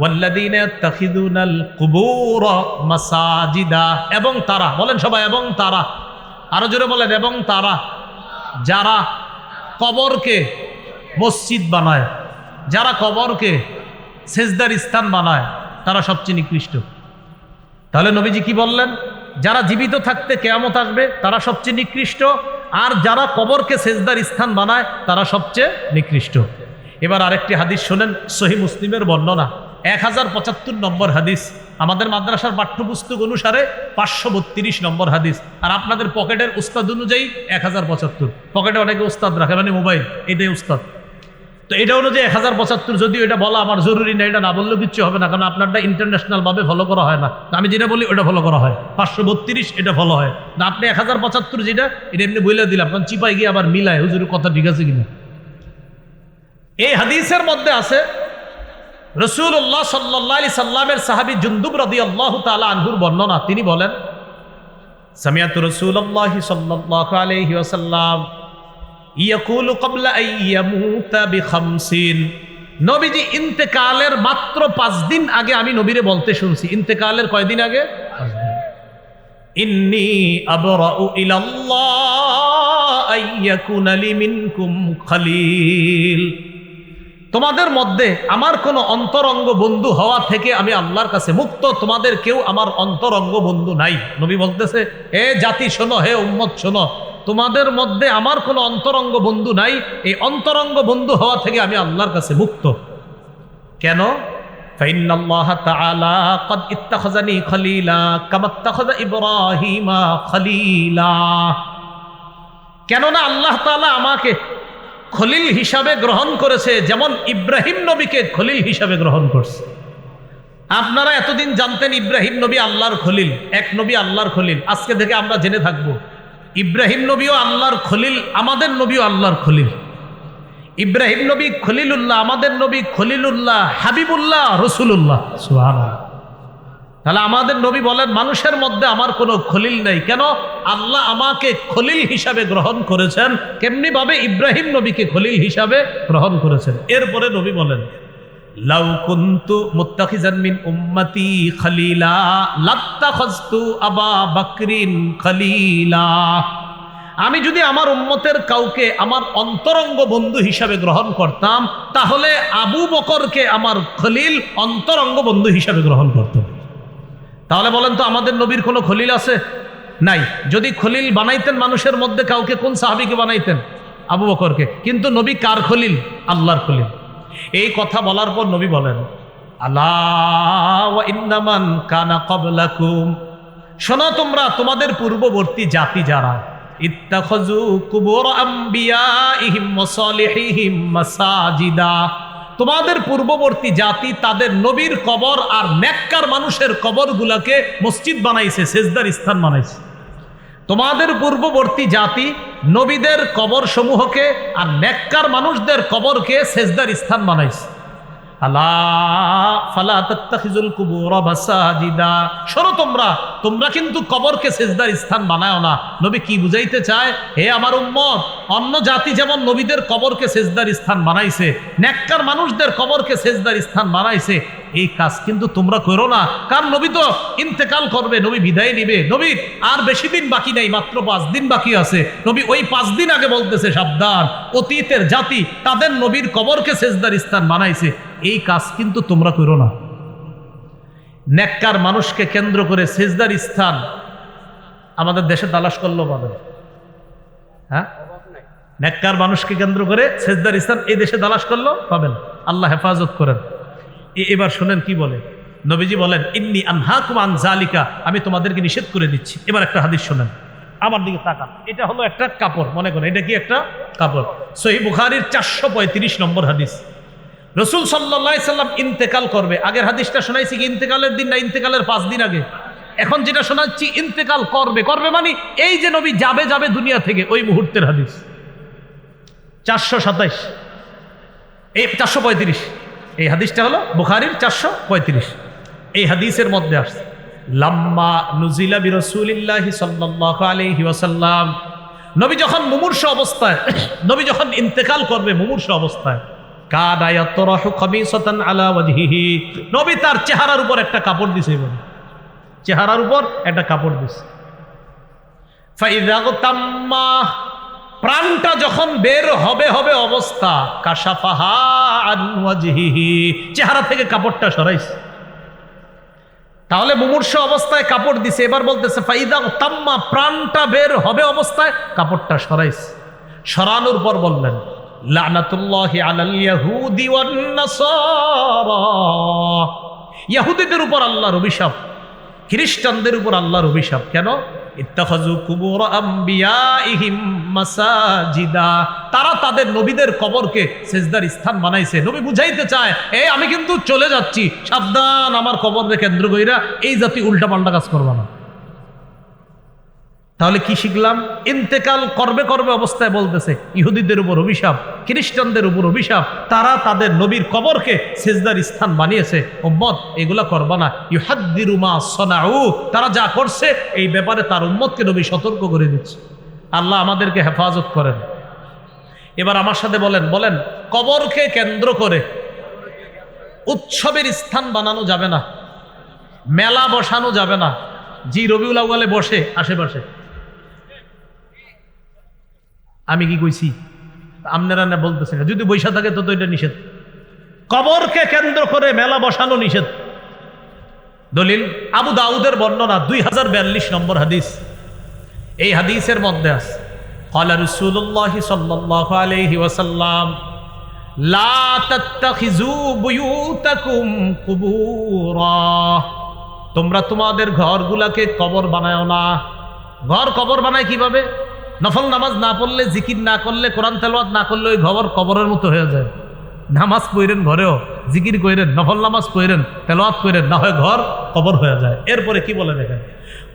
ওয়াল্লাযীনা ইয়াত্তাখিযুনাল কুবুরা মাসাজিদা, এবং তারা, বলেন সবাই, এবং তারা, আরো জোরে বলেন, এবং তারা যারা কবরকে মসজিদ বানায়, যারা কবরকে সেজদার স্থান বানায়, তারা সবচেয়ে নিকৃষ্ট। তাহলে নবীজি কি বললেন? যারা জীবিত থাকতে কিয়ামত আসবে তারা সবচেয়ে নিকৃষ্ট, আর যারা কবরকে সেজদার স্থান বানায় তারা সবচেয়ে নিকৃষ্ট। এবার আরেকটি হাদিস শোনেন, সহিহ মুসলিমের বর্ণনা, 1075 নম্বর হাদিস। আমাদের মাদ্রাসার পাঠ্যপুস্তক অনুসারে 532 নম্বর হাদিস, আর আপনাদের পকেটের উস্তাদ অনুযায়ী 1075। পকেটে অনেকে উস্তাদ রাখে, মানে মোবাইল, এটাই উস্তাদ। তো এটা অনুযায়ী 1075, যদিও এটা বলা আমার জরুরি না, এটা না বললেও কিচ্ছু হবে না, কারণ আপনারটা ইন্টারন্যাশনাল ভাবে ফলো করা হয় না। আমি যেটা বলি ওটা ফলো করা হয়, 532 এটা ফলো হয় না। আপনি 1075 যেটা, এটা এমনি বলে দিলাম, কারণ চিপাই গিয়ে আবার মিলায় হুজুরের কথা ঠিক আছে কিনা। এই হাদিসের মধ্যে আছে রাসূলুল্লাহ সাল্লাল্লাহু আলাইহি সাল্লামের সাহাবী জুনদুব রাদিয়াল্লাহু তাআলা আনহুর বর্ণনা। তিনি বলেন, সামিআতু রাসূলুল্লাহি সাল্লাল্লাহু আলাইহি ওয়াসাল্লাম ইয়াকুলু ক্বাবলা আন ইয়ামুতা বিখামসিন, নবীজি ইন্তেকালের মাত্র 5 দিন আগে আমি নবীরে বলতে শুনছি। ইন্তেকালের কয়দিন আগে? 5 দিন। ইন্নী আবরাউ ইলাল্লাহ আন ইয়াকুনা লি মিনকুম খলিল, তোমাদের মধ্যে আমার কোনো অন্তরঙ্গ বন্ধু হওয়া থেকে আমি আল্লাহর কাছে মুক্ত, তোমাদের কেউ আমার অন্তরঙ্গ বন্ধু নাই। নবী বলতেছে, হে জাতি শোনো, হে উম্মত শোনো, তোমাদের মধ্যে আমার কোনো অন্তরঙ্গ বন্ধু নাই, এই অন্তরঙ্গ বন্ধু হওয়া থেকে আমি আল্লাহর কাছে মুক্ত। কেন? ফাইন্নাল্লাহ তাআলা ক্বাদ ইত্তাখাযানি খলীলা কামা ইত্তাখাযা ইব্রাহিমা খলীলা। কেননা আল্লাহ তাআলা আমাকে খলিল হিসাবে গ্রহণ করেছে, যেমন ইব্রাহিম নবীকে খলিল হিসাবে গ্রহণ করছে। আপনারা এতদিন জানতেন ইব্রাহিম নবী আল্লাহর খলিল, এক নবী আল্লাহর খলিল। আজকে থেকে আমরা জেনে থাকবো ইব্রাহিম নবীও আল্লাহর খলিল, আমাদের নবীও আল্লাহর খলিল। ইব্রাহিম নবী খলিলুল্লাহ, আমাদের নবী খলিলুল্লাহ, হাবিবুল্লাহ, রসুলুল্লাহ। সুবহানাল্লাহ। তাহলে আমাদের নবী বলেন, মানুষের মধ্যে আমার কোনো খলিল নেই। কেন? আল্লাহ আমাকে খলিল হিসাবে গ্রহণ করেছেন। কেমনি ভাবে? ইব্রাহিম নবীকে খলিল হিসাবে গ্রহণ করেছেন। এরপরে নবী বলেন, লাউ কুনতু মুত্তাখিজান মিন উম্মতি খলিলা লাত্তাখাযতু আবা বকরিন খলিলা। আমি যদি আমার উম্মতের কাউকে আমার অন্তরঙ্গ বন্ধু হিসাবে গ্রহণ করতাম, তাহলে আবু বকরকে আমার খলিল, অন্তরঙ্গ বন্ধু হিসাবে গ্রহণ করতাম। তাহলে বলেন তো, আমাদের নবীর কোনো খলিল আছে? নাই। যদি খলিল বানাইতেন মানুষের মধ্যে কাউকে, কোন সাহাবীকে বানাইতেন? আবু বকরকে। কিন্তু নবী কার খলিল? আল্লাহর খলিল। এই কথা বলার পর নবী বলেন, আলা ওয়া ইন্নামান কানা ক্বাবলাকুম, শোনো তোমরা, তোমাদের পূর্ববর্তী জাতি যারা, ইত্তাখাযু কুবুর আমবিয়াইহিম ওয়া সালিহিহিম মাসাজিদা, তোমাদের পূর্ববর্তী জাতি তাদের নবীর কবর আর নেককার মানুষের কবরগুলোকে মসজিদ বানাইছে, সেজদার স্থান বানাইছে। তোমাদের পূর্ববর্তী জাতি নবীদের কবর সমূহকে আর নেককার মানুষদের কবরকে সেজদার স্থান বানাইছে। আলা ফালা তাত্তাখিজুল কুবুর মাসাজিদা, শোনো তোমরা কিন্তু কবরকে সেজদার স্থান বানায় না। নবী কি বুঝাইতে চায়? হে আমার উম্মত, অন্য জাতি যেমন নবীদের কবরকে সেজদার স্থান বানাইছে, নেককার মানুষদের কবরকে সেজদার স্থান বানাইছে, এই কাজ কিন্তু তোমরা করো না। কারণ নবী তো ইন্তেকাল করবে, নবী বিদায় নিবে, নবীর আর বেশি দিন বাকি নাই, মাত্র 5 দিন বাকি আছে। নবী ওই 5 দিন আগে বলতেছে, সাবধান, অতীতের জাতি তাদের নবীর কবরকে সেজদার স্থান বানাইছে, এই কাজ কিন্তু তোমরা করো না। নেককার মানুষকে কেন্দ্র করে সেজদার স্থান আমাদের দেশে তালাশ করলেও পাবেন। হ্যাঁ, নেককার মানুষকে কেন্দ্র করে সেজদার স্থান এই দেশে তালাশ করলেও পাবেন। আল্লাহ হেফাজত করেন। এবার শুনেন কি বলে নবীজি বলেন, ইন্নী আনহাকুম আন যালিকা, আমি তোমাদেরকে নিষেধ করে দিচ্ছি। এবার একটা হাদিস শুনেন, আমার দিকে তাকান। এটা হলো একটা কাপড়, মনে করেন এটা কি একটা কাপড়। সহিহ বুখারীর 435 নম্বর হাদিস। রাসূল সাল্লাল্লাহু আলাইহি সাল্লাম ইন্তেকাল করবে। আগের হাদিসটা শোনাইছি কি ইন্তেকালের দিন না ইন্তেকালের 5 দিন আগে? এখন যেটা শোনাচ্ছি ইন্তেকাল করবে মানে এই যে নবী যাবে দুনিয়া থেকে, ওই মুহূর্তের হাদিস। 427 এই 435 এই হাদিসটা হলো বুখারীর 435। এই হাদিসের মধ্যে আসছে, লাম্মা নুজিলা বিরাসূলিল্লাহি সাল্লাল্লাহু আলাইহি ওয়াসাল্লাম, নবী যখন মুমূর্ষ অবস্থায়, নবী যখন ইন্তেকাল করবে মুমূর্ষ অবস্থায়, কাদা ইয়াতরাহু খামিসাতান আলা ওয়াজহিহি, নবী তার চেহারার উপর একটা কাপড় দিছে, চেহারার উপর একটা কাপড় দিছে। ফাইযা তাম্মা, প্রাণটা যখন বের হবে অবস্থা, কাশাফাহা আন ওয়াজহিহি, চেহারা থেকে কাপড়টা সরাইছে। তাহলে মুমূর্ষ অবস্থায় কাপড় দিছে, এবার বলতেছে ফাইদা তাম্মা, প্রাণটা বের হবে অবস্থায় কাপড়টা সরাইছে। সরানোর পর বললেন, লানাতুল্লাহি আলাল ইয়াহুদি ওয়ান নাসারা, ইহুদিদের উপর আল্লাহর অভিশাপ, খ্রিস্টানদের উপর আল্লাহর অভিশাপ। কেন? ইত্তাখাযু কুবুর আমবিয়াইহিম মাসাজিদা, তারা তাদের নবীদের কবরকে সেজদার স্থান বানাইছে। নবী বুঝাইতে চায়, আমি কিন্তু চলে যাচ্ছি, সাবধান, আমার কবরকে কেন্দ্র কইরা এই জাতি উল্টাপাল্টা কাজ করবে না। তাহলে কি শিখলাম? ইন্তেকাল করবে অবস্থায় বলতেছে ইহুদিদের উপর অভিশাপ, খ্রিস্টানদের উপর অভিশাপ, তারা তাদের নবীর কবরকে সেজদার স্থান বানিয়েছে। উম্মত এগুলা করবা না। ইউহাদ্দিরু মা সনাউ, তারা যা করছে এই ব্যাপারে তার উম্মতকে নবী সতর্ক করে দিচ্ছে। আল্লাহ আমাদেরকে হেফাজত করেন। এবার আমার সাথে বলেন কবরকে কেন্দ্র করে উৎসবের স্থান বানানো যাবে না, মেলা বসানো যাবে না। জি রবিউল আউয়ালে বসে আশেপাশে, আমি কি কইছি? আপনারা না বলতেছেন, যদি বৈশা থাকে তো এটা নিষেধ। কবরকে কেন্দ্র করে মেলা বসানো নিষেধ। দলিল আবু দাউদের বর্ণনা 2042 নম্বর হাদিস। এই হাদিসের মধ্যে আছে ক্বালা রাসূলুল্লাহ সাল্লাল্লাহু আলাইহি ওয়াসাল্লাম লা তাত্তাখিযু বুয়ুতাকুম কুবুরা, তোমরা তোমাদের ঘরগুলাকে কবর বানায়ও না। ঘর কবর বানায় কিভাবে? নফল নামাজ না পড়লে, জিকির না করলে, কোরআন তেলাওয়াত না করলে ওই ঘর কবরের মতো হয়ে যায়। নামাজ পড়েন ঘরেও, জিকির করেন, নফল নামাজ পড়েন, তেলাওয়াত করেন, না হয় ঘর কবর হয়ে যায়। এরপরে কি বলে দেখেন,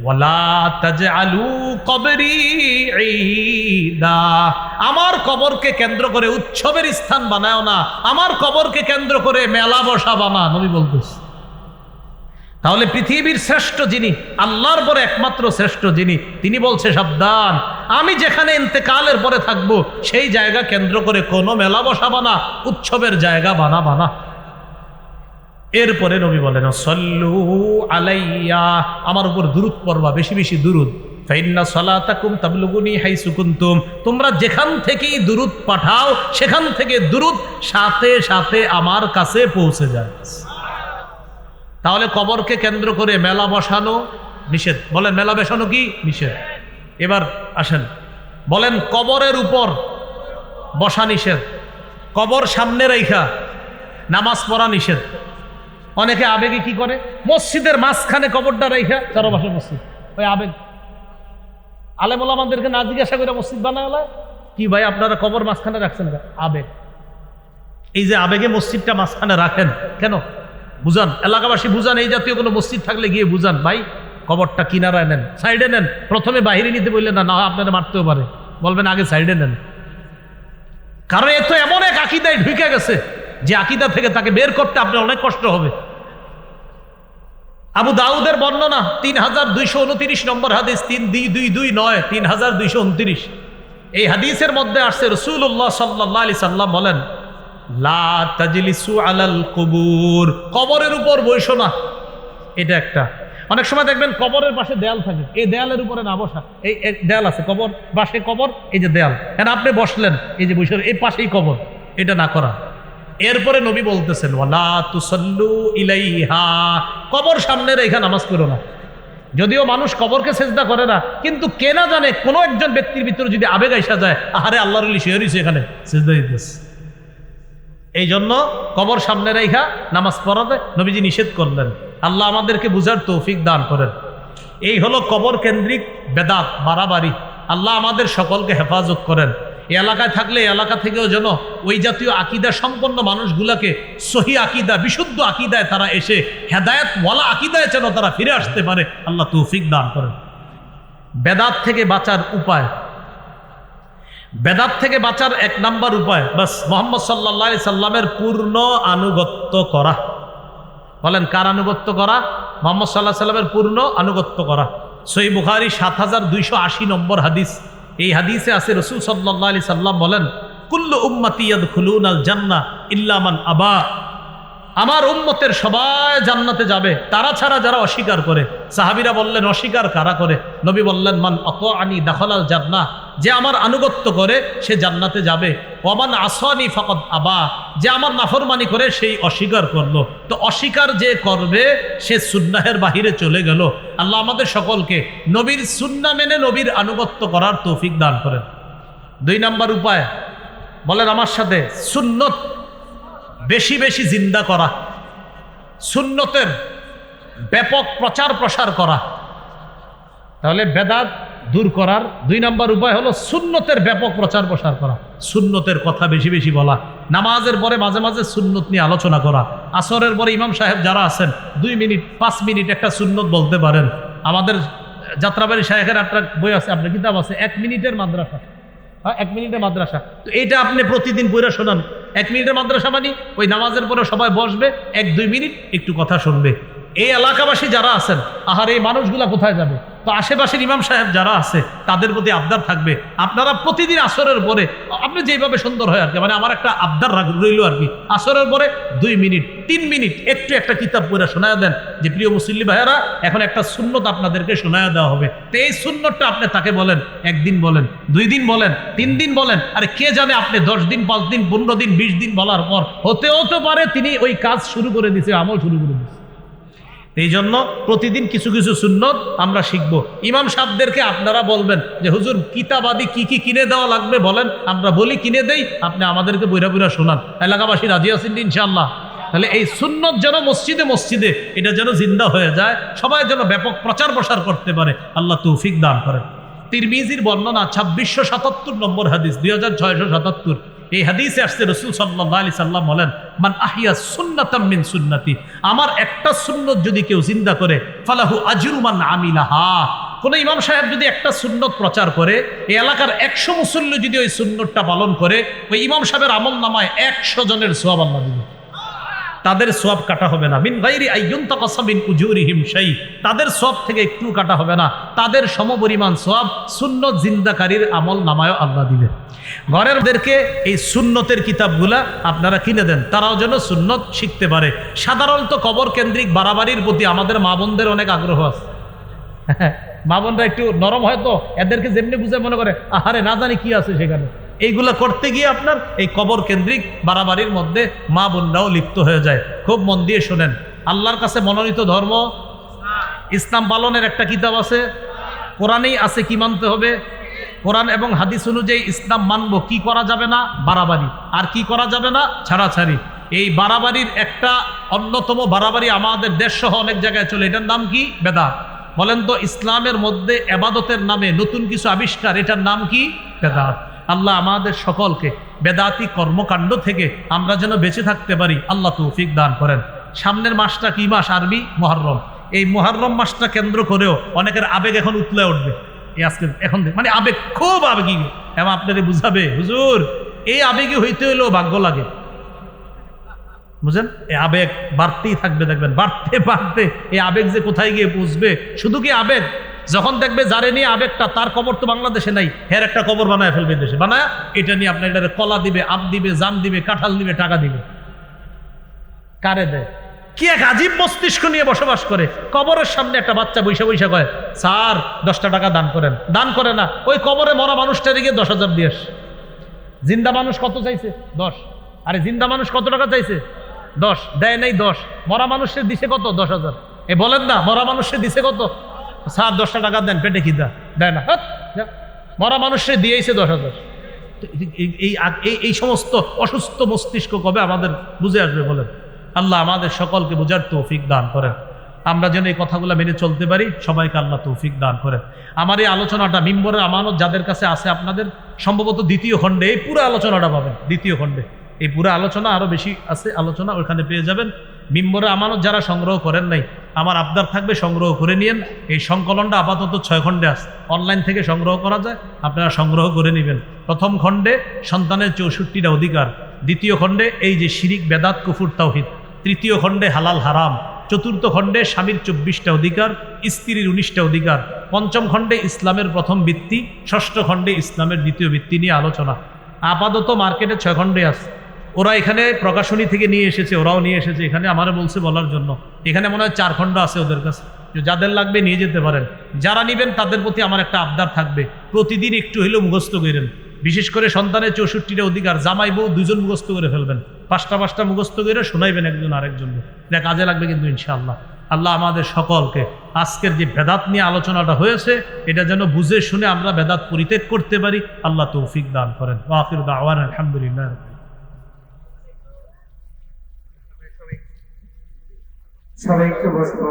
ওয়ালা তাজআলু কবরি ঈদা, আমার কবরকে কেন্দ্র করে উৎসবের স্থান বানায়ও না, আমার কবরকে কেন্দ্র করে মেলা বসাবা না, নবী বলতেছে। তাহলে পৃথিবীর শ্রেষ্ঠ যিনি, আল্লাহর পরে একমাত্র শ্রেষ্ঠ যিনি, তিনি বলছে সাবধান, আমি যেখানে ইন্তেকালের পরে থাকবো সেই জায়গা কেন্দ্র করে কোনো মেলা বসাবা না, উৎসবের জায়গা বানাবা না। এরপরে নবী বলেন সল্লু আলাইয়া, আমার উপর দুরূদ পড়বা, বেশি বেশি দুরূদ। ফাইন্না সালাতাকুম তাবলুগুনি হাইসু কুনতুম, তোমরা যেখান থেকেই দুরূদ পাঠাও সেখান থেকে দুরূদ সাথে সাথে আমার কাছে পৌঁছে যায়। তাহলে কবরকে কেন্দ্র করে মেলা বসানো নিষেধ। বলেন মেলা বসানো কি নিষেধ? এবার আসেন, বলেন কবরের উপর বসা নিষেধ, কবর সামনে রাইখা নামাজ পড়া নিষেধ। অনেকে আবেগে কি করে, মসজিদের মাঝখানে কবরটা রাইখা, চারপাশে মসজিদ, ওই আবেগ। আলেম ওলামাদেরকে না জিজ্ঞাসা করে মসজিদ বানায়, কি ভাই আপনারা কবর মাঝখানে রাখছেন? আবেগ। এই যে আবেগে মসজিদটা মাঝখানে রাখেন কেন বুঝান, এলাকাবাসী বুঝান, এই জাতীয় কোনো মসজিদ থাকলে গিয়ে বুঝান, ভাই কবরটা কিনারায় নেন, সাইডে নেন। প্রথমে বাহিরে নিতে বললেন না, না আপনারা মারতেও পারে, বলবেন আগে সাইডে নেন। কারণ এ তো এমন এক আকীদায় ঢুকে গেছে যে আকীদা থেকে তাকে বের করতে আপনার অনেক কষ্ট হবে। আবু দাউদের বর্ণনা 3229 নম্বর হাদিস, 3229, 3229। এই হাদিসের মধ্যে আসছে রাসূলুল্লাহ সাল্লাল্লাহু আলাইহি সাল্লাম বলেন লা তাজলিসু আলাল কুবুর, কবরের উপর বসো না। এটা একটা, অনেক সময় দেখবেন কবরের পাশে দেয়াল থাকে, এই দেয়ালের উপরে না বসা। এই দেয়াল আছে, কবর পাশে কবর, এই যে দেয়াল, কেন আপনি বসলেন, এই যে বসে এই পাশেই কবর, এটা না করা। এরপরে নবী বলতেছেন ওয়ালা তুসাল্লু ইলাইহা, কবর সামনে রেখে নামাজ পড়ো না। যদিও মানুষ কবরকে সেজদা করে না, কিন্তু কে না জানে কোনো একজন ব্যক্তির ভিতরে যদি আবেগ আইসা যায়, আহারে আল্লাহর ওলি শুয়ে রইছে এখানে, সেজদা দিতেছে। এই জন্য কবর সামনে রাইখা নামাজ পড়াতে নবীজি নিষেধ করলেন। আল্লাহ আমাদেরকে বুঝার তৌফিক দান করেন। এই হলো কবর কেন্দ্রিক বেদাত বাড়াবাড়ি। আল্লাহ আমাদের সকলকে হেফাজত করেন। এই এলাকায় থাকলে এই এলাকা থেকেও যেন ওই জাতীয় আকীদা সম্পন্ন মানুষগুলাকে সহি আকীদা, বিশুদ্ধ আকীদায় তারা এসে হেদায়েত ওয়ালা আকীদায় যেন তারা ফিরে আসতে পারে, আল্লাহ তৌফিক দান করেন। বেদাত থেকে বাঁচার উপায়, বেদাত থেকে বাঁচার এক নাম্বার উপায় বাস মুহাম্মদ সাল্লাল্লাহু আলাইহি সাল্লামের পূর্ণ আনুগত্য করা। বলেন কার আনুগত্য করা? মুহাম্মদ সাল্লাল্লাহু আলাইহি সাল্লামের পূর্ণ আনুগত্য করা। সহিহ বুখারী 7280 নম্বর হাদিস। এই হাদিসে আছে রাসূল সাল্লাল্লাহু আলাইহি সাল্লাম বলেন কুল্লু উম্মতি ইয়াদখুলুনাল জান্নাহ ইল্লা মান আবা, আমার উম্মতের সবাই জান্নাতে যাবে তারা ছাড়া যারা অস্বীকার করে। সাহাবীরা বললেন অস্বীকার কারা করে? নবী বললেন মান আতাআনি দাখালাল জান্নাহ, যে আমার আনুগত্য করে সে জান্নাতে যাবে। ওয়ামান আসানি ফাকাদ আবা, যে আমার নাফরমানি করে সেই অস্বীকার করলো। তো অস্বীকার যে করবে সে সুন্নাহের বাহিরে চলে গেল। আল্লাহ আমাদের সকলকে নবীর সুন্নাহ মেনে নবীর আনুগত্য করার তৌফিক দান করেন। 2 নাম্বার উপায়, বলেন আমার সাথে, সুন্নত বেশি বেশি জিন্দা করা, সুন্নতের ব্যাপক প্রচার প্রসার করা। তাহলে বেদাত দূর করার 2 নাম্বার উপায় হলো সুন্নতের ব্যাপক প্রচার প্রসার করা, সুন্নতের কথা বেশি বেশি বলা, নামাজের পরে মাঝে মাঝে সুন্নত নিয়ে আলোচনা করা। আসরের পরে ইমাম সাহেব যারা আছেন 2 মিনিট 5 মিনিট একটা সুন্নত বলতে পারেন। আমাদের যাত্রাবাড়ি শায়েখের একটা বই আছে, আপনার কিতাব আছে 1 মিনিটের মাদ্রাসা। 1 মিনিটের মাদ্রাসা, তো এইটা আপনি প্রতিদিন পড়ে শোনান। 1 মিনিটের মাদ্রাসা মানে ওই নামাজের পরে সবাই বসবে, 1-2 মিনিট একটু কথা শুনবে। এই এলাকাবাসী যারা আছেন, আহার এই মানুষগুলা কোথায় যাবে? তো আশেপাশের ইমাম সাহেব যারা আছে তাদের প্রতি আবদার থাকবে, আপনারা প্রতিদিন আসরের পরে আপনি যেভাবে সুন্দর হয় আর কি, মানে আমার একটা আবদার রইল আর কি, আসরের পরে 2 মিনিট 3 মিনিট একটু একটা কিতাব পড়ে শোনায় দেন যে প্রিয় মুসল্লি ভাইয়ারা এখন একটা সুন্নত আপনাদেরকে শোনায় দেওয়া হবে। তো এই সুন্নতটা আপনি তাকে বলেন, 1 দিন বলেন, 2 দিন বলেন, 3 দিন বলেন, আরে কে জানে আপনি 10 দিন 5 দিন 15 দিন 20 দিন বলার পর হতে পারে তিনি ওই কাজ শুরু করে দিয়েছে, আমল শুরু করে দিয়েছে। এই জন্য প্রতিদিন কিছু কিছু সুন্নত আমরা শিখবো। ইমাম সাহেবদেরকে আপনারা বলবেন যে হুজুর কিতাবাদি কি কি কিনে দেওয়া লাগবে বলেন, আমরা বলি কিনে দেই, আপনি আমাদেরকে বইরা বইরা শোনান। এলাকাবাসী রাজি আছেন ইনশাআল্লাহ? তাহলে এই সুন্নত যেন মসজিদে মসজিদে এটা যেন জিন্দা হয়ে যায়, সবাই যেন ব্যাপক প্রচার প্রসার করতে পারে, আল্লাহ তৌফিক দান করেন। তিরমিজির বর্ণনা 2677 নম্বর হাদিস, 2677। এই হাদিসে আসছে রাসূল সাল্লাল্লাহু আলাইহি সাল্লাম বলেন, মান আহিয়া সুন্নাতাম মিন সুন্নতি, আমার একটা সুন্নত যদি কেউ জিন্দা করে, ফালাহু আজরু মান আমিলাহা। কোন ইমাম সাহেব যদি একটা সুন্নত প্রচার করে, এই এলাকার 100 মুসল্লি যদি ওই সুন্নতটা পালন করে, ওই ইমাম সাহেবের আমল নামায় 100 জনের সওয়াব আল্লাহ দিবে, তাদের সওয়াব কাটা হবে না। মিন গায়রি আইয়ুনতাকাসা মিন উজুরিহিম শাই, তাদের সওয়াব থেকে একটু কাটা হবে না, তাদের সমপরিমাণ সওয়াব সুন্নত জিন্দাকারীর আমল নামায়ও আল্লাহ দিবে। ঘরেরদেরকে এই সুন্নতের কিতাবগুলা আপনারা কিনে দেন, তারাও যেন সুন্নত শিখতে পারে। সাধারণত কবর কেন্দ্রিক বাড়াবাড়ির প্রতি আমাদের মা বোনদের অনেক আগ্রহ আছে। মা বোনরা একটু নরম হয়তো, এদেরকে যেমনি বুঝে মনে করে আহারে না জানি কি আছে সেখানে। এইগুলা করতে গিয়ে আপনার এই কবর কেন্দ্রিক বাড়াবাড়ির মধ্যে মা বোনরাও লিপ্ত হয়ে যায়। খুব মন দিয়ে শোনেন, আল্লাহর কাছে মনোনীত ধর্ম ইসলাম পালনের একটা কিতাব আছে, কোরআনেই আছে কি মানতে হবে। কোরআন এবং হাদিস অনুযায়ী ইসলাম মানব, কি করা যাবে না, বাড়াবাড়ি, আর কি করা যাবে না, ছাড়াছাড়ি। এই বাড়াবাড়ির একটা অন্যতম বাড়াবাড়ি আমাদের দেশ সহ অনেক জায়গায় চলে, এটার নাম কি, বেদাত। বলেন তো ইসলামের মধ্যে এবাদতের নামে নতুন কিছু আবিষ্কার, এটার নাম কি, বেদাত। আল্লাহ আমাদের সকলকে বেদাতি কর্মকাণ্ড থেকে আমরা যেন বেঁচে থাকতে পারি, আল্লাহ তৌফিক দান করেন। সামনের মাসটা কি মাস, আরবি মুহররম। এই মুহররম মাসটা কেন্দ্র করেও অনেকের আবেগ এখন উতলে উঠবে। এই আজকে এখন মানে আবেগ, খুব আবেগী, এবং আপনাদের বুঝাবে হুজুর এই আবেগে হইতে হইলেও ভাগ্য লাগে, বুঝেন। এই আবেগ বাড়তেই থাকবে, দেখবেন বাড়তে বাড়তে এই আবেগ যে কোথায় গিয়ে পৌঁছবে। শুধু কি আবেগ, যখন দেখবে যারে নিয়ে আবেগটা, তার কবর তো বাংলাদেশে নাই, হের একটা কবর বানায় ফেলবে দেশে, বানায় এটা নিয়ে আপনার এটা কলা দিবে, আম দিবে, জাম দিবে, কাঁঠাল দিবে, টাকা দিবে। কারে দেয়? কি এক আজীব মস্তিষ্ক নিয়ে বসবাস করে। কবরের সামনে একটা বাচ্চা বৈশা বৈশা কয় স্যার 10টা টাকা দান করেন, দান করে না, ওই কবরে মরা মানুষটা দিকে 10,000 দিয়ে। জিন্দা মানুষ কত চাইছে? 10। আরে জিন্দা মানুষ কত টাকা চাইছে? 10। দেয় নাই 10। মরা মানুষের দিছে কত? 10,000। এ বলেন না, মরা মানুষের দিছে কত? স্যার 10টা টাকা দেন, পেটে খিদা, দেয় না। মরা মানুষের দিয়েছে 10,000। এই সমস্ত অসুস্থ মস্তিষ্ক কবে আমাদের বুঝে আসবে বলেন? আল্লাহ আমাদের সকলকে বুঝার তৌফিক দান করেন, আমরা যেন এই কথাগুলো মেনে চলতে পারি। সবাইকে আল্লাহ তৌফিক দান করেন। আমার এই আলোচনাটা মিম্বরের আমানত যাদের কাছে আছে, আপনাদের সম্ভবত 2য় খণ্ডে এই পুরো আলোচনাটা পাবেন। 2য় খণ্ডে এই পুরো আলোচনা, আরো বেশি আছে আলোচনা, ওইখানে পেয়ে যাবেন। মিম্বরের আমানত যারা সংগ্রহ করেন নাই, আমার আবদার থাকবে সংগ্রহ করে নিয়েন। এই সংকলনটা আপাতত 6 খণ্ডে আছে, অনলাইন থেকে সংগ্রহ করা যায়, আপনারা সংগ্রহ করে নেবেন। প্রথম খণ্ডে সন্তানের 64টা অধিকার, 2য় খণ্ডে এই যে শিরিক বেদাত কুফুর তাওহীদ, 3য় খণ্ডে হালাল হারাম, 4র্থ খণ্ডে স্বামীর 24টা অধিকার, স্ত্রীর 19টা অধিকার, 5ম খণ্ডে ইসলামের প্রথম ভিত্তি, 6ষ্ঠ খণ্ডে ইসলামের 2য় ভিত্তি নিয়ে আলোচনা। আপাতত মার্কেটে 6 খণ্ডে আছে। ওরা এখানে প্রকাশনী থেকে নিয়ে এসেছে, ওরাও নিয়ে এসেছে এখানে, আমারে বলছে বলার জন্য। এখানে মনে হয় 4 খণ্ড আছে ওদের কাছে, যাদের লাগবে নিয়ে যেতে পারেন। যারা নেবেন তাদের প্রতি আমার একটা আবদার থাকবে, প্রতিদিন একটু হইলেও মুখস্থ করেন। বিশেষ করে সন্তানের 64টা অধিকার, জামাই বউ 2জন মুখস্থ করে ফেলবেন, 5টা মুখস্থ করে শোনাইবেন একজন আরেকজনকে, এটা কাজে লাগবে কিন্তু ইনশাআল্লাহ। আল্লাহ আমাদের সকলকে আজকের যে বেদাত নিয়ে আলোচনাটা হয়েছে, এটা যেন বুঝে শুনে আমরা বেদাত পরিত্যাগ করতে পারি, আল্লাহ তৌফিক দান করেন। আখির দাওয়ানা আলহামদুলিল্লাহ। সবাই একটু বসবো।